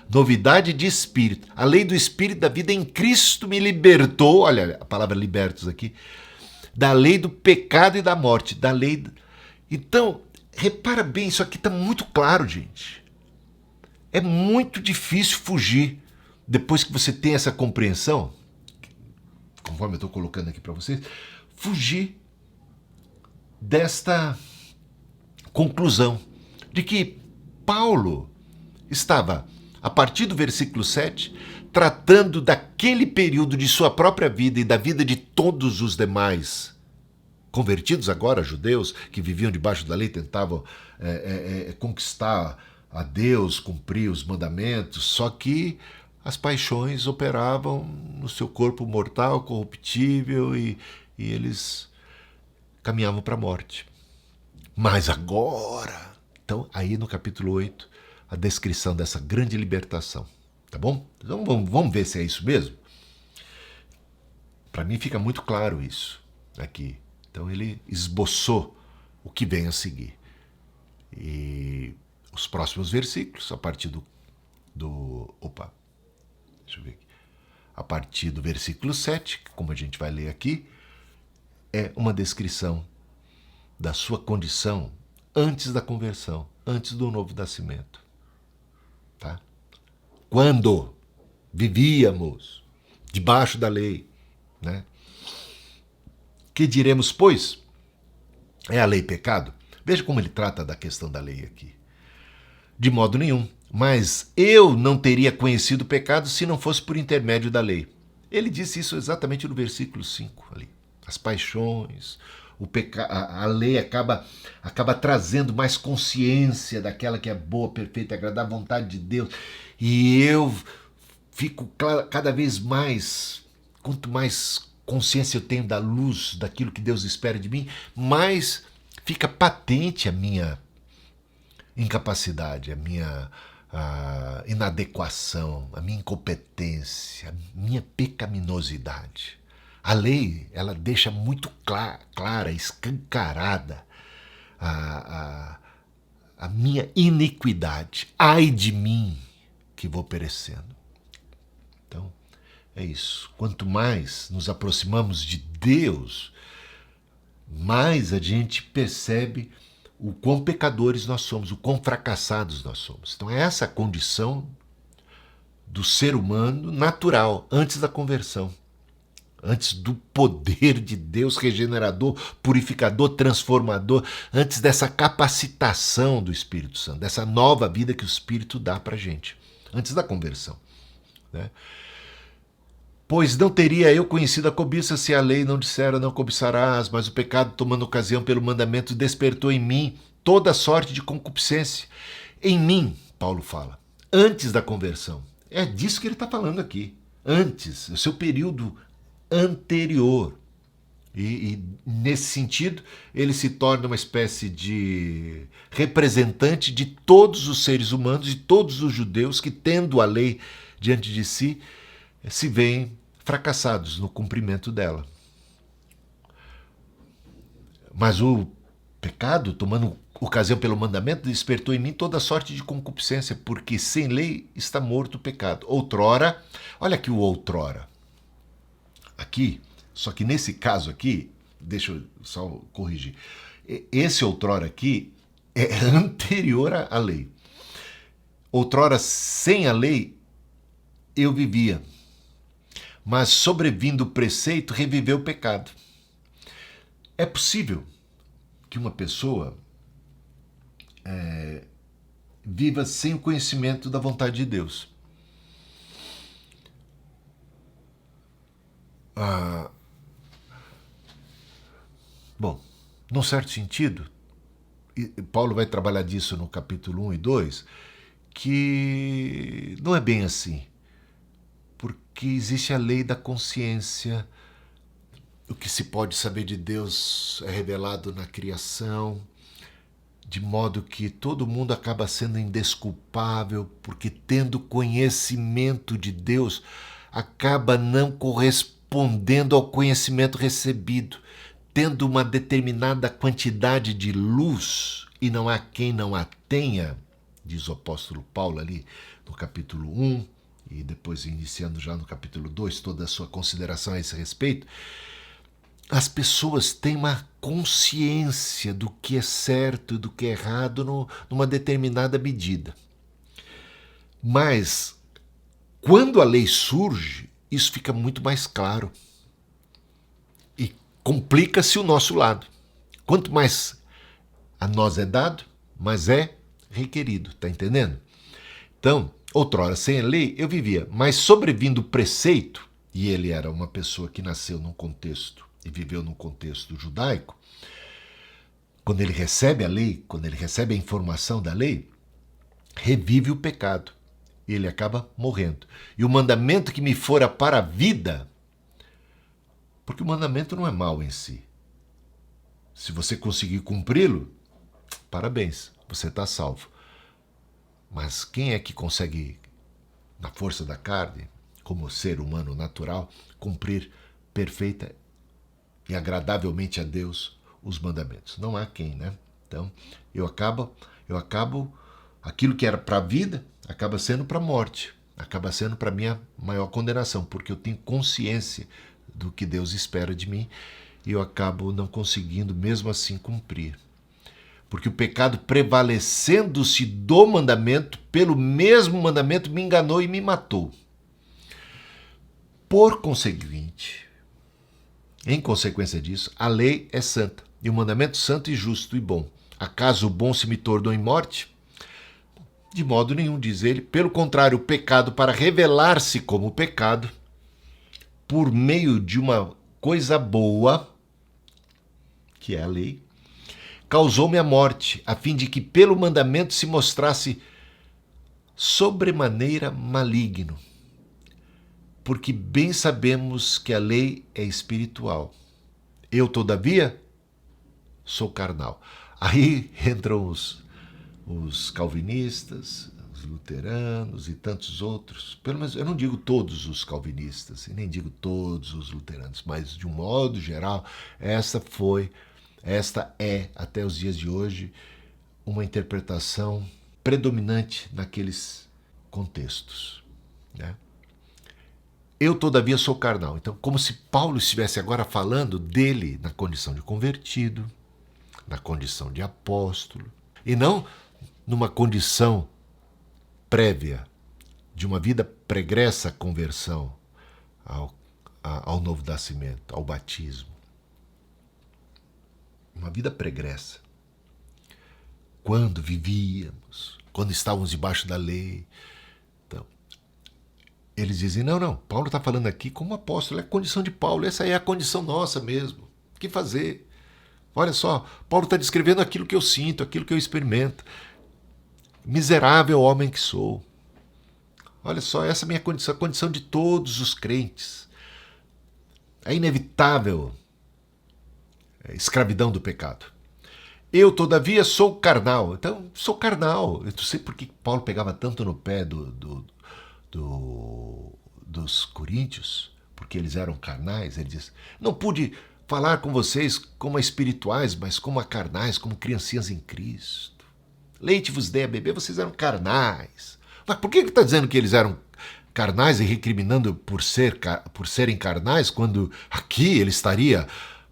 novidade de espírito. A lei do espírito e da vida em Cristo me libertou, olha a palavra libertos aqui, da lei do pecado e da morte, da lei. Então, repara bem, isso aqui está muito claro, gente. É muito difícil fugir, depois que você tem essa compreensão, conforme eu estou colocando aqui para vocês, fugir desta conclusão de que Paulo estava, a partir do versículo 7, tratando daquele período de sua própria vida e da vida de todos os demais convertidos agora, judeus, que viviam debaixo da lei, tentavam conquistar a Deus, cumprir os mandamentos, só que as paixões operavam no seu corpo mortal, corruptível, e eles caminhavam para a morte. Mas agora, então, aí no capítulo 8, a descrição dessa grande libertação, tá bom? Então vamos ver se é isso mesmo? Para mim fica muito claro isso aqui. Então ele esboçou o que vem a seguir. E os próximos versículos, a partir deixa eu ver aqui. A partir do versículo 7, como a gente vai ler aqui, é uma descrição da sua condição antes da conversão, antes do novo nascimento. Tá? Quando vivíamos debaixo da lei, né? Que diremos, pois? É a lei pecado? Veja como ele trata da questão da lei aqui. De modo nenhum. Mas eu não teria conhecido o pecado se não fosse por intermédio da lei. Ele disse isso exatamente no versículo 5 ali. As paixões, a lei acaba trazendo mais consciência daquela que é boa, perfeita, agradar à vontade de Deus. E eu fico cada vez mais, quanto mais consciência eu tenho da luz, daquilo que Deus espera de mim, mais fica patente a minha incapacidade, a minha inadequação, a minha incompetência, a minha pecaminosidade. A lei, ela deixa muito clara, escancarada a minha iniquidade. Ai de mim que vou perecendo. Então, é isso. Quanto mais nos aproximamos de Deus, mais a gente percebe o quão pecadores nós somos, o quão fracassados nós somos. Então é essa a condição do ser humano natural, antes da conversão, antes do poder de Deus regenerador, purificador, transformador, antes dessa capacitação do Espírito Santo, dessa nova vida que o Espírito dá para a gente, antes da conversão, né? Pois não teria eu conhecido a cobiça se a lei não dissera não cobiçarás, mas o pecado, tomando ocasião pelo mandamento, despertou em mim toda sorte de concupiscência. Em mim, Paulo fala, antes da conversão. É disso que ele está falando aqui. Antes, o seu período anterior. E nesse sentido, ele se torna uma espécie de representante de todos os seres humanos, de todos os judeus que, tendo a lei diante de si, se veem fracassados no cumprimento dela. Mas o pecado, tomando ocasião pelo mandamento, despertou em mim toda sorte de concupiscência, porque sem lei está morto o pecado. Outrora, olha aqui o outrora. Aqui, só que nesse caso aqui, deixa eu só corrigir, esse outrora aqui é anterior à lei. Outrora, sem a lei, eu vivia, mas sobrevindo o preceito, reviveu o pecado. É possível que uma pessoa viva sem o conhecimento da vontade de Deus. Bom, num certo sentido, Paulo vai trabalhar disso no capítulo 1 e 2, que não é bem assim. Porque existe a lei da consciência, o que se pode saber de Deus é revelado na criação, de modo que todo mundo acaba sendo indesculpável, porque tendo conhecimento de Deus, acaba não correspondendo ao conhecimento recebido, tendo uma determinada quantidade de luz, e não há quem não a tenha, diz o apóstolo Paulo ali no capítulo 1, e depois iniciando já no capítulo 2, toda a sua consideração a esse respeito, as pessoas têm uma consciência do que é certo e do que é errado numa determinada medida. Mas, quando a lei surge, isso fica muito mais claro. E complica-se o nosso lado. Quanto mais a nós é dado, mais é requerido, tá entendendo? Então, outrora, sem a lei, eu vivia, mas sobrevindo o preceito, e ele era uma pessoa que nasceu num contexto e viveu num contexto judaico, quando ele recebe a lei, quando ele recebe a informação da lei, revive o pecado. ele acaba morrendo. E o mandamento que me fora para a vida, porque o mandamento não é mau em si. Se você conseguir cumpri-lo, parabéns, você está salvo. Mas quem é que consegue, na força da carne, como ser humano natural, cumprir perfeita e agradavelmente a Deus os mandamentos? Não há quem, né? Então, eu acabo, aquilo que era para a vida, acaba sendo para a morte, acaba sendo para a minha maior condenação, porque eu tenho consciência do que Deus espera de mim e eu acabo não conseguindo mesmo assim cumprir. Porque o pecado, prevalecendo-se do mandamento, pelo mesmo mandamento me enganou e me matou. Por conseguinte, em consequência disso, a lei é santa, e o mandamento santo e justo e bom. Acaso o bom se me tornou em morte? De modo nenhum, diz ele. Pelo contrário, o pecado, para revelar-se como pecado, por meio de uma coisa boa, que é a lei, causou-me a morte, a fim de que pelo mandamento se mostrasse sobremaneira maligno. Porque bem sabemos que a lei é espiritual. Eu, todavia, sou carnal. Aí entram os calvinistas, os luteranos e tantos outros. Pelo menos eu não digo todos os calvinistas e nem digo todos os luteranos, mas de um modo geral, esta é, até os dias de hoje, uma interpretação predominante naqueles contextos, né? Eu, todavia, sou carnal. Então, como se Paulo estivesse agora falando dele na condição de convertido, na condição de apóstolo, e não numa condição prévia de uma vida pregressa à conversão, ao novo nascimento, ao batismo. Uma vida pregressa. Quando vivíamos, quando estávamos debaixo da lei. Então, eles dizem, não, Paulo está falando aqui como apóstolo, é a condição de Paulo, essa é a condição nossa mesmo. O que fazer? Olha só, Paulo está descrevendo aquilo que eu sinto, aquilo que eu experimento. Miserável homem que sou. Olha só, essa é a minha condição, a condição de todos os crentes. É inevitável a escravidão do pecado. Eu, todavia, sou carnal. Então, sou carnal. Eu não sei por que Paulo pegava tanto no pé dos coríntios, porque eles eram carnais. Ele diz, não pude falar com vocês como a espirituais, mas como a carnais, como criancinhas em Cristo. Leite vos dei a beber, vocês eram carnais. Mas por que está dizendo que eles eram carnais e recriminando por serem carnais, quando aqui ele estaria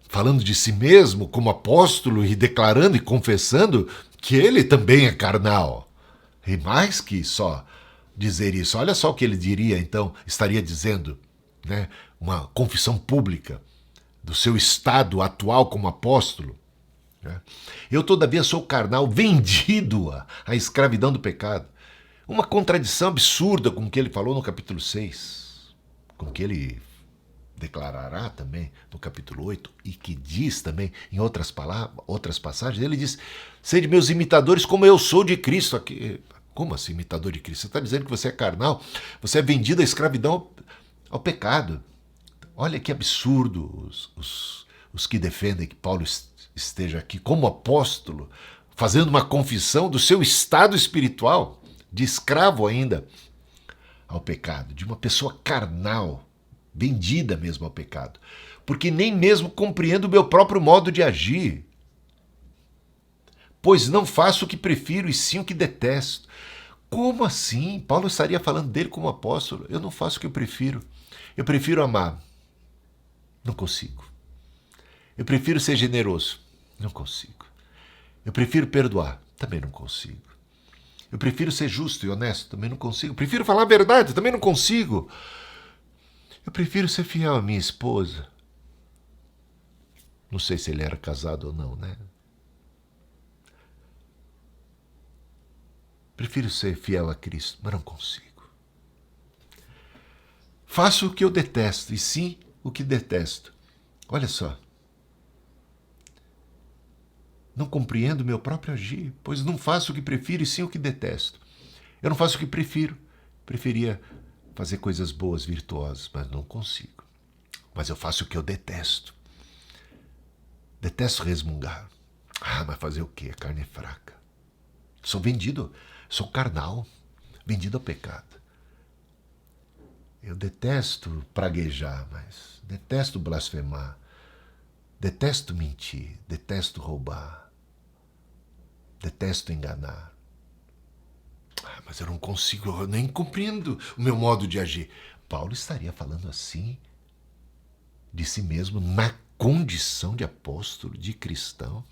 falando de si mesmo como apóstolo e declarando e confessando que ele também é carnal? E mais que só dizer isso, olha só o que ele diria, então, estaria dizendo, né, uma confissão pública do seu estado atual como apóstolo. Eu, todavia, sou carnal, vendido à escravidão do pecado. Uma contradição absurda com o que ele falou no capítulo 6, com o que ele declarará também no capítulo 8, e que diz também em outras passagens. Ele diz, sede meus imitadores como eu sou de Cristo. Aqui, como assim imitador de Cristo? Você está dizendo que você é carnal, você é vendido à escravidão ao pecado. Olha que absurdo os que defendem que Paulo esteja aqui como apóstolo, fazendo uma confissão do seu estado espiritual, de escravo ainda ao pecado, de uma pessoa carnal, vendida mesmo ao pecado, porque nem mesmo compreendo o meu próprio modo de agir, pois não faço o que prefiro e sim o que detesto. Como assim? Paulo estaria falando dele como apóstolo. Eu não faço o que eu prefiro amar, não consigo. Eu prefiro ser generoso, não consigo. Eu prefiro perdoar, também não consigo. Eu prefiro ser justo e honesto, também não consigo. Eu prefiro falar a verdade, também não consigo. Eu prefiro ser fiel à minha esposa. Não sei se ele era casado ou não, né? Prefiro ser fiel a Cristo, mas não consigo. Faço o que eu detesto, e sim o que detesto. Olha só. Não compreendo meu próprio agir, pois não faço o que prefiro e sim o que detesto. Eu não faço o que prefiro, Preferia fazer coisas boas, virtuosas, mas não consigo. Mas eu faço o que eu detesto. Detesto resmungar. Mas fazer o quê? A carne é fraca. Sou vendido, sou carnal, vendido ao pecado. Eu detesto praguejar, mas detesto blasfemar, detesto mentir, detesto roubar, detesto enganar. Mas eu não consigo, eu nem compreendo o meu modo de agir. Paulo estaria falando assim de si mesmo na condição de apóstolo, de cristão.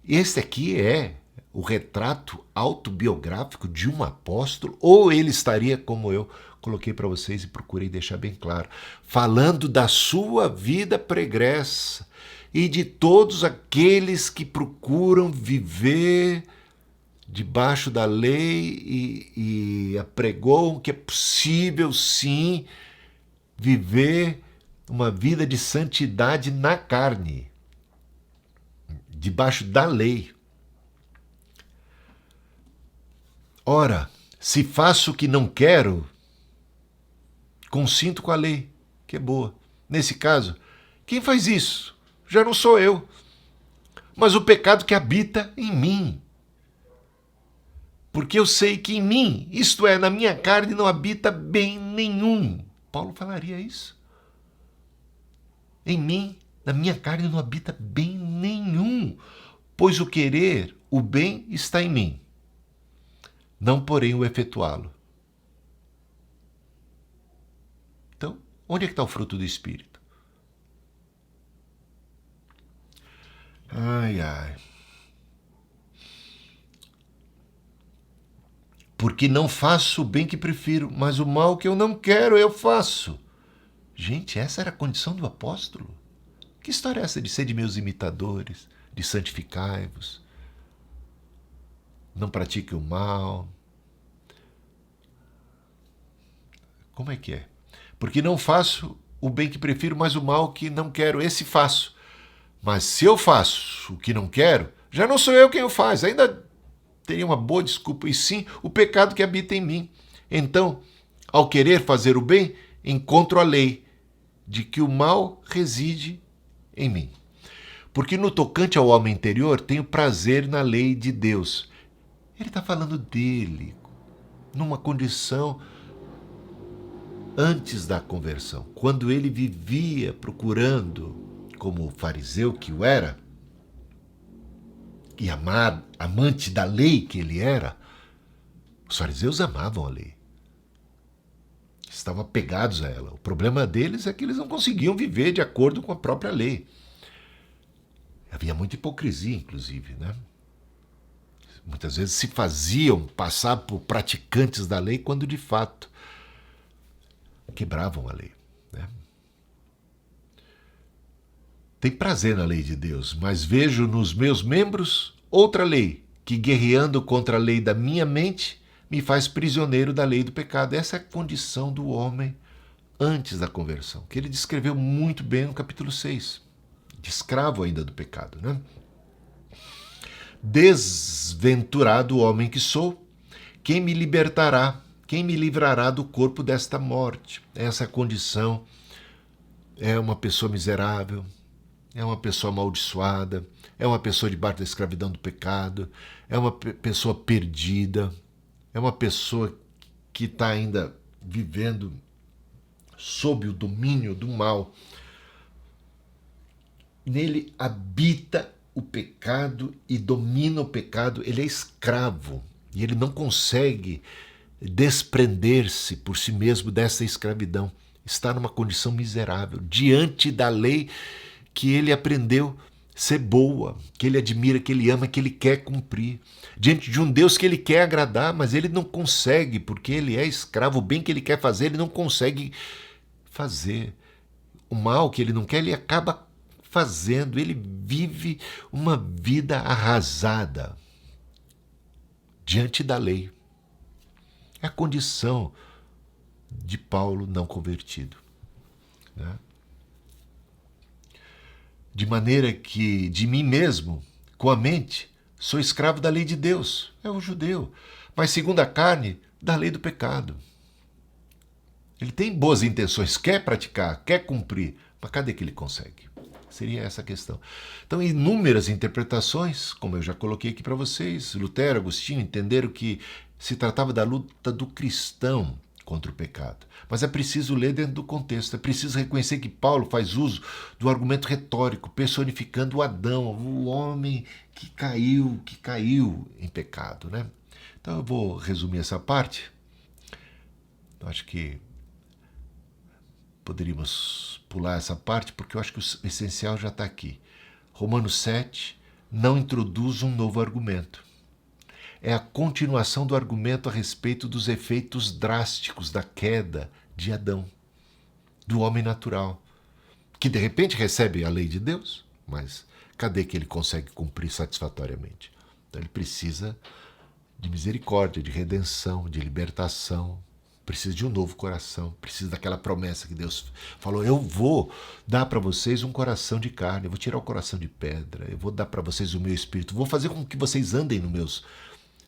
Esse aqui é o retrato autobiográfico de um apóstolo, ou ele estaria, como eu coloquei para vocês e procurei deixar bem claro, falando da sua vida pregressa e de todos aqueles que procuram viver debaixo da lei e apregoam que é possível, sim, viver uma vida de santidade na carne, debaixo da lei. Ora, se faço o que não quero, consinto com a lei, que é boa. Nesse caso, quem faz isso? Já não sou eu, mas o pecado que habita em mim. Porque eu sei que em mim, isto é, na minha carne, não habita bem nenhum. Paulo falaria isso. Em mim, na minha carne, não habita bem nenhum, pois o querer, o bem, está em mim. Não, porém, o efetuá-lo. Então, onde é que está o fruto do Espírito? Ai, ai. Porque não faço o bem que prefiro, mas o mal que eu não quero eu faço. Gente, essa era a condição do apóstolo? Que história é essa de ser de meus imitadores, de santificai-vos? Não pratique o mal. Como é que é? Porque não faço o bem que prefiro, mas o mal que não quero, esse faço. Mas se eu faço o que não quero, já não sou eu quem o faz, ainda teria uma boa desculpa, e sim o pecado que habita em mim. Então, ao querer fazer o bem, encontro a lei de que o mal reside em mim. Porque no tocante ao homem interior, tenho prazer na lei de Deus. Ele está falando dele, numa condição antes da conversão, quando ele vivia procurando, como fariseu que o era, e amante da lei que ele era. Os fariseus amavam a lei. Estavam apegados a ela. O problema deles é que eles não conseguiam viver de acordo com a própria lei. Havia muita hipocrisia, inclusive, né? Muitas vezes se faziam passar por praticantes da lei quando de fato quebravam a lei, né? Tem prazer na lei de Deus, mas vejo nos meus membros outra lei, que guerreando contra a lei da minha mente, me faz prisioneiro da lei do pecado. Essa é a condição do homem antes da conversão, que ele descreveu muito bem no capítulo 6, de escravo ainda do pecado, né? Desventurado homem que sou, quem me libertará? Quem me livrará do corpo desta morte? Essa condição é uma pessoa miserável, é uma pessoa amaldiçoada, é uma pessoa debaixo da escravidão do pecado, é uma pessoa perdida, é uma pessoa que está ainda vivendo sob o domínio do mal. Nele habita o pecado e domina o pecado, ele é escravo e ele não consegue desprender-se por si mesmo dessa escravidão. Está numa condição miserável, diante da lei que ele aprendeu ser boa, que ele admira, que ele ama, que ele quer cumprir. Diante de um Deus que ele quer agradar, mas ele não consegue, porque ele é escravo. O bem que ele quer fazer, ele não consegue fazer. O mal que ele não quer, ele acaba fazendo. Ele vive uma vida arrasada diante da lei. É a condição de Paulo não convertido, né? De maneira que, de mim mesmo, com a mente, sou escravo da lei de Deus, é o judeu, mas segundo a carne, da lei do pecado. Ele tem boas intenções, quer praticar, quer cumprir, mas cadê que ele consegue? Seria essa a questão. Então, inúmeras interpretações, como eu já coloquei aqui para vocês, Lutero, Agostinho entenderam que se tratava da luta do cristão contra o pecado. Mas é preciso ler dentro do contexto, é preciso reconhecer que Paulo faz uso do argumento retórico, personificando o Adão, o homem que caiu em pecado, né? Então eu vou resumir essa parte. Acho que poderíamos pular essa parte, porque eu acho que o essencial já está aqui. Romanos 7 não introduz um novo argumento. É a continuação do argumento a respeito dos efeitos drásticos da queda de Adão, do homem natural, que de repente recebe a lei de Deus, mas cadê que ele consegue cumprir satisfatoriamente? Então ele precisa de misericórdia, de redenção, de libertação, precisa de um novo coração, precisa daquela promessa que Deus falou, eu vou dar para vocês um coração de carne, eu vou tirar o coração de pedra, eu vou dar para vocês o meu espírito, vou fazer com que vocês andem nos meus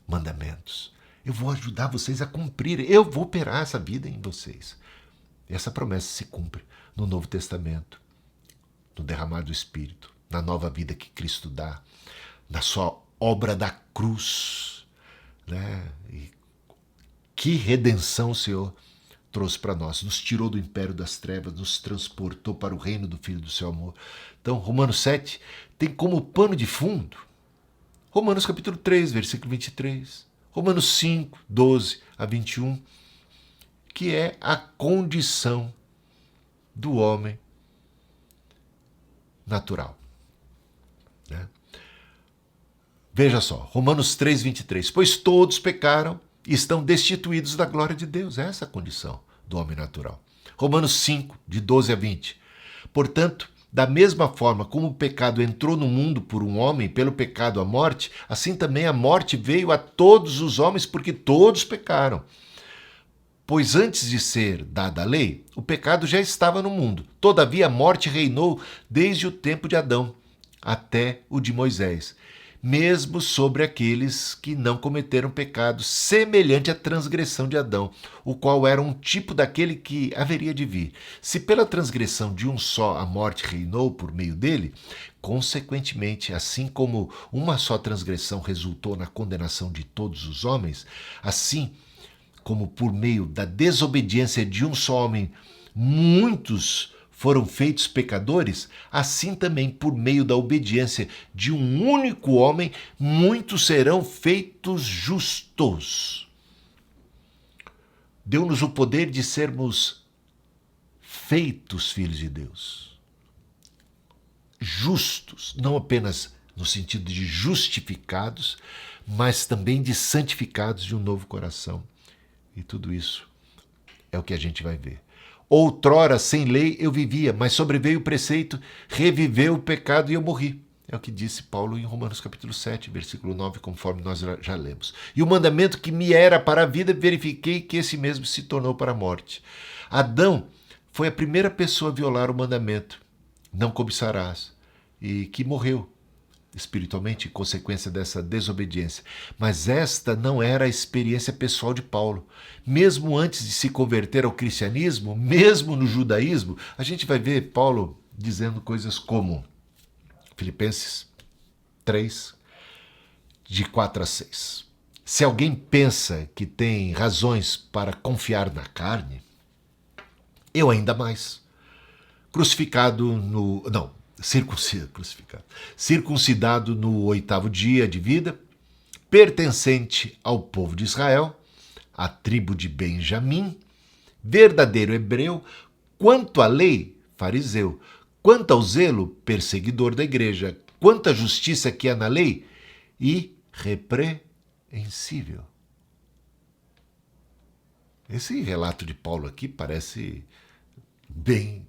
mandamentos, eu vou ajudar vocês a cumprir, eu vou operar essa vida em vocês. E essa promessa se cumpre no Novo Testamento, no derramar do Espírito, na nova vida que Cristo dá, na sua obra da cruz, né? E que redenção o Senhor trouxe para nós, nos tirou do império das trevas, nos transportou para o reino do Filho do seu amor. Então, Romanos 7 tem como pano de fundo Romanos capítulo 3, versículo 23, Romanos 5, 12 a 21, que é a condição do homem natural. Né? Veja só, Romanos 3, 23, pois todos pecaram e estão destituídos da glória de Deus. Essa é a condição do homem natural. Romanos 5, de 12 a 20. Portanto, da mesma forma como o pecado entrou no mundo por um homem, pelo pecado a morte, assim também a morte veio a todos os homens, porque todos pecaram. Pois antes de ser dada a lei, o pecado já estava no mundo. Todavia a morte reinou desde o tempo de Adão até o de Moisés, mesmo sobre aqueles que não cometeram pecado, semelhante à transgressão de Adão, o qual era um tipo daquele que haveria de vir. Se pela transgressão de um só a morte reinou por meio dele, consequentemente, assim como uma só transgressão resultou na condenação de todos os homens, assim como por meio da desobediência de um só homem, muitos foram feitos pecadores, assim também por meio da obediência de um único homem, muitos serão feitos justos. Deu-nos o poder de sermos feitos filhos de Deus. Justos, não apenas no sentido de justificados, mas também de santificados de um novo coração. E tudo isso é o que a gente vai ver. Outrora, sem lei, eu vivia, mas sobreveio o preceito, reviveu o pecado e eu morri. É o que disse Paulo em Romanos capítulo 7, versículo 9, conforme nós já lemos. E o mandamento que me era para a vida, verifiquei que esse mesmo se tornou para a morte. Adão foi a primeira pessoa a violar o mandamento, não cobiçarás, e que morreu espiritualmente em consequência dessa desobediência. Mas esta não era a experiência pessoal de Paulo. Mesmo antes de se converter ao cristianismo, mesmo no judaísmo, a gente vai ver Paulo dizendo coisas como Filipenses 3, de 4 a 6. Se alguém pensa que tem razões para confiar na carne, eu ainda mais. Circuncidado no 8º dia de vida, pertencente ao povo de Israel, à tribo de Benjamim, verdadeiro hebreu, quanto à lei, fariseu, quanto ao zelo, perseguidor da igreja, quanto à justiça que há na lei, irrepreensível. Esse relato de Paulo aqui parece bem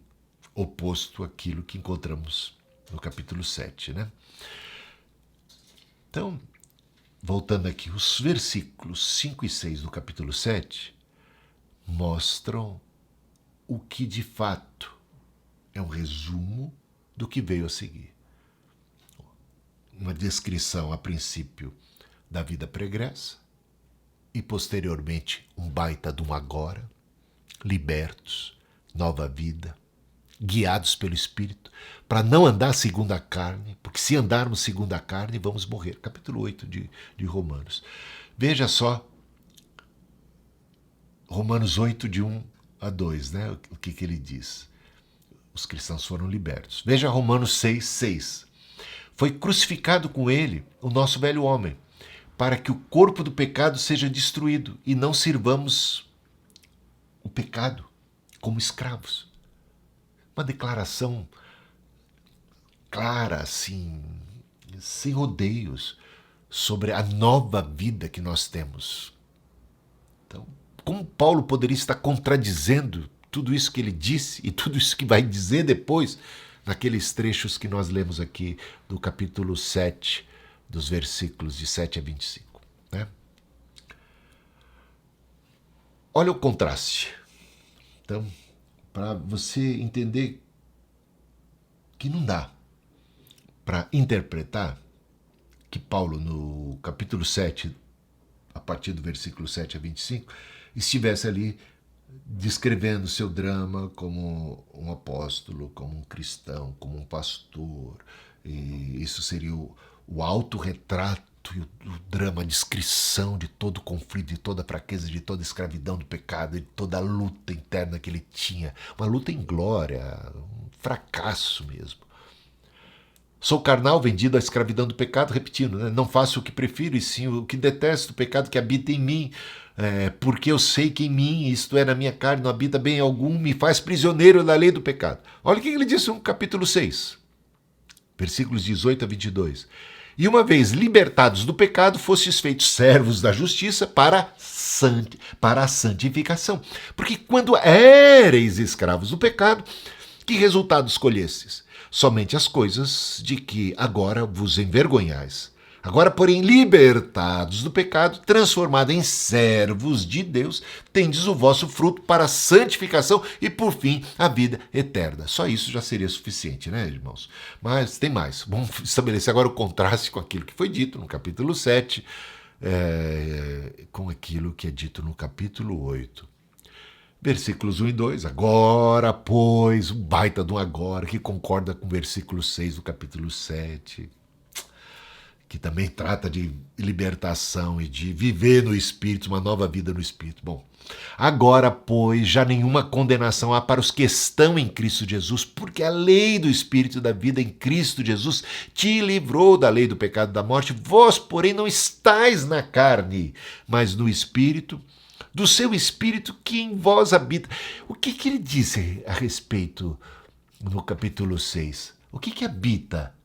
oposto àquilo que encontramos no capítulo 7, né? Então, voltando aqui, os versículos 5 e 6 do capítulo 7 mostram o que de fato é um resumo do que veio a seguir. Uma descrição, a princípio, da vida pregressa, e posteriormente um baita de um agora, libertos, nova vida, guiados pelo Espírito, para não andar segundo a carne, porque se andarmos segundo a carne, vamos morrer. Capítulo 8 de Romanos. Veja só, Romanos 8, de 1 a 2, né? O que ele diz? Os cristãos foram libertos. Veja Romanos 6, 6. Foi crucificado com ele o nosso velho homem, para que o corpo do pecado seja destruído e não sirvamos o pecado como escravos. Uma declaração clara, assim, sem rodeios, sobre a nova vida que nós temos. Então, como Paulo poderia estar contradizendo tudo isso que ele disse e tudo isso que vai dizer depois, naqueles trechos que nós lemos aqui do capítulo 7, dos versículos de 7 a 25, né? Olha o contraste. Então, para você entender que não dá para interpretar que Paulo, no capítulo 7, a partir do versículo 7 a 25, estivesse ali descrevendo seu drama como um apóstolo, como um cristão, como um pastor. E isso seria o autorretrato e o drama, a descrição de todo o conflito, de toda a fraqueza, de toda a escravidão do pecado, de toda a luta interna que ele tinha. Uma luta em glória, um fracasso mesmo. Sou carnal, vendido à escravidão do pecado, repetindo, né? Não faço o que prefiro, e sim o que detesto, o pecado que habita em mim, porque eu sei que em mim, isto é, na minha carne, não habita bem algum, me faz prisioneiro da lei do pecado. Olha o que ele disse no capítulo 6, versículos 18 a 22. E uma vez libertados do pecado, fostes feitos servos da justiça para a santificação. Porque quando éreis escravos do pecado, que resultado escolhestes? Somente as coisas de que agora vos envergonhais. Agora, porém, libertados do pecado, transformados em servos de Deus, tendes o vosso fruto para a santificação e, por fim, a vida eterna. Só isso já seria suficiente, né, irmãos? Mas tem mais. Vamos estabelecer agora o contraste com aquilo que foi dito no capítulo 7, com aquilo que é dito no capítulo 8. Versículos 1 e 2, agora, pois, um baita de um agora, que concorda com o versículo 6 do capítulo 7, que também trata de libertação e de viver no Espírito, uma nova vida no Espírito. Bom, agora, pois, já nenhuma condenação há para os que estão em Cristo Jesus, porque a lei do Espírito da vida em Cristo Jesus te livrou da lei do pecado e da morte. Vós, porém, não estáis na carne, mas no Espírito, do seu Espírito que em vós habita. O que ele disse a respeito no capítulo 6? O que habita?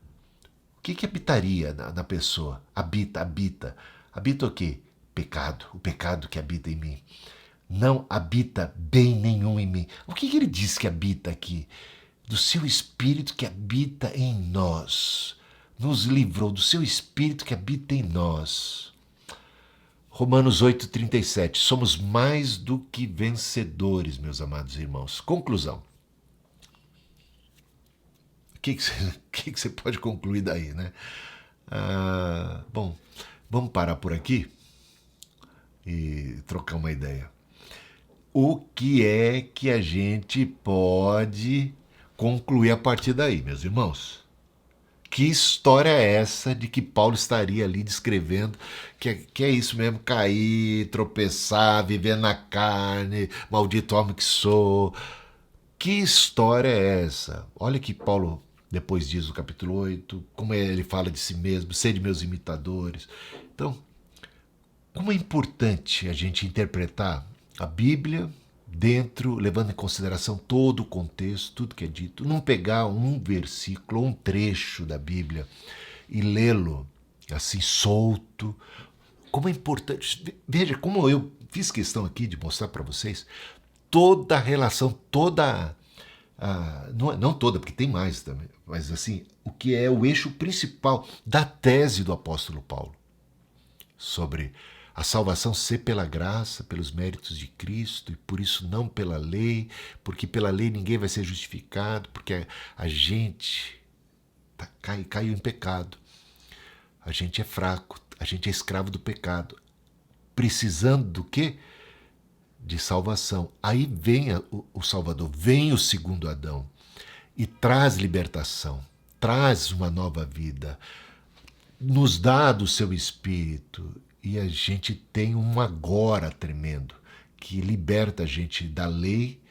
O que habitaria na pessoa? Habita. Habita o quê? Pecado. O pecado que habita em mim. Não habita bem nenhum em mim. O que ele diz que habita aqui? Do seu Espírito que habita em nós. Nos livrou do seu Espírito que habita em nós. Romanos 8,37. Somos mais do que vencedores, meus amados irmãos. Conclusão. O que você pode concluir daí, né? Bom, vamos parar por aqui e trocar uma ideia. O que é que a gente pode concluir a partir daí, meus irmãos? Que história é essa de que Paulo estaria ali descrevendo que é isso mesmo, cair, tropeçar, viver na carne, maldito homem que sou? Que história é essa? Olha que Paulo depois diz no capítulo 8, como ele fala de si mesmo, sede meus imitadores. Então, como é importante a gente interpretar a Bíblia levando em consideração todo o contexto, tudo que é dito, não pegar um versículo ou um trecho da Bíblia e lê-lo assim solto. Como é importante, veja como eu fiz questão aqui de mostrar para vocês toda a relação, não toda, porque tem mais também, mas assim, o que é o eixo principal da tese do apóstolo Paulo sobre a salvação ser pela graça, pelos méritos de Cristo, e por isso não pela lei, porque pela lei ninguém vai ser justificado, porque a gente caiu em pecado. A gente é fraco, a gente é escravo do pecado. precisando do quê? De salvação. Aí vem o Salvador, vem o segundo Adão e traz libertação, traz uma nova vida, nos dá do seu Espírito e a gente tem um agora tremendo que liberta a gente da lei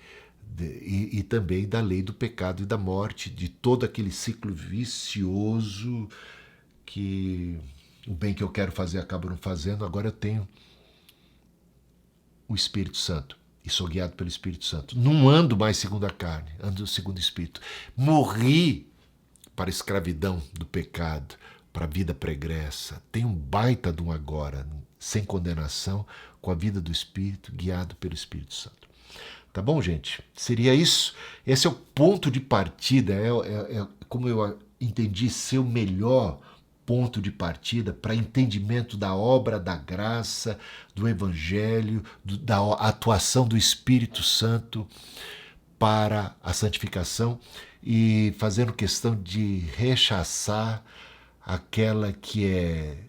e também da lei do pecado e da morte, de todo aquele ciclo vicioso que o bem que eu quero fazer acabo não fazendo. Agora eu tenho o Espírito Santo e sou guiado pelo Espírito Santo. Não ando mais segundo a carne, ando segundo o Espírito. Morri para a escravidão do pecado, para a vida pregressa. Tenho um baita de um agora, sem condenação, com a vida do Espírito, guiado pelo Espírito Santo. Tá bom, gente? Seria isso. Esse é o ponto de partida, como eu entendi, ser o melhor ponto de partida para entendimento da obra da graça, do Evangelho, da atuação do Espírito Santo para a santificação e fazendo questão de rechaçar aquela que é,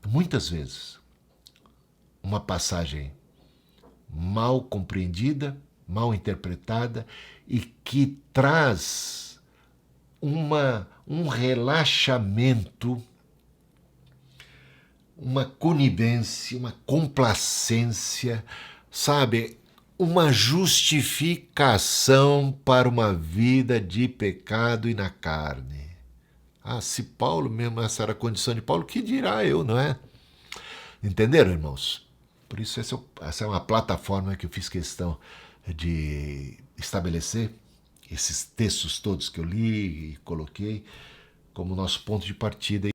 muitas vezes, uma passagem mal compreendida, mal interpretada e que traz um relaxamento, uma conivência, uma complacência, sabe? Uma justificação para uma vida de pecado e na carne. Ah, se Paulo mesmo, essa era a condição de Paulo, que dirá eu, não é? Entenderam, irmãos? Por isso essa é uma plataforma que eu fiz questão de estabelecer, esses textos todos que eu li e coloquei como nosso ponto de partida.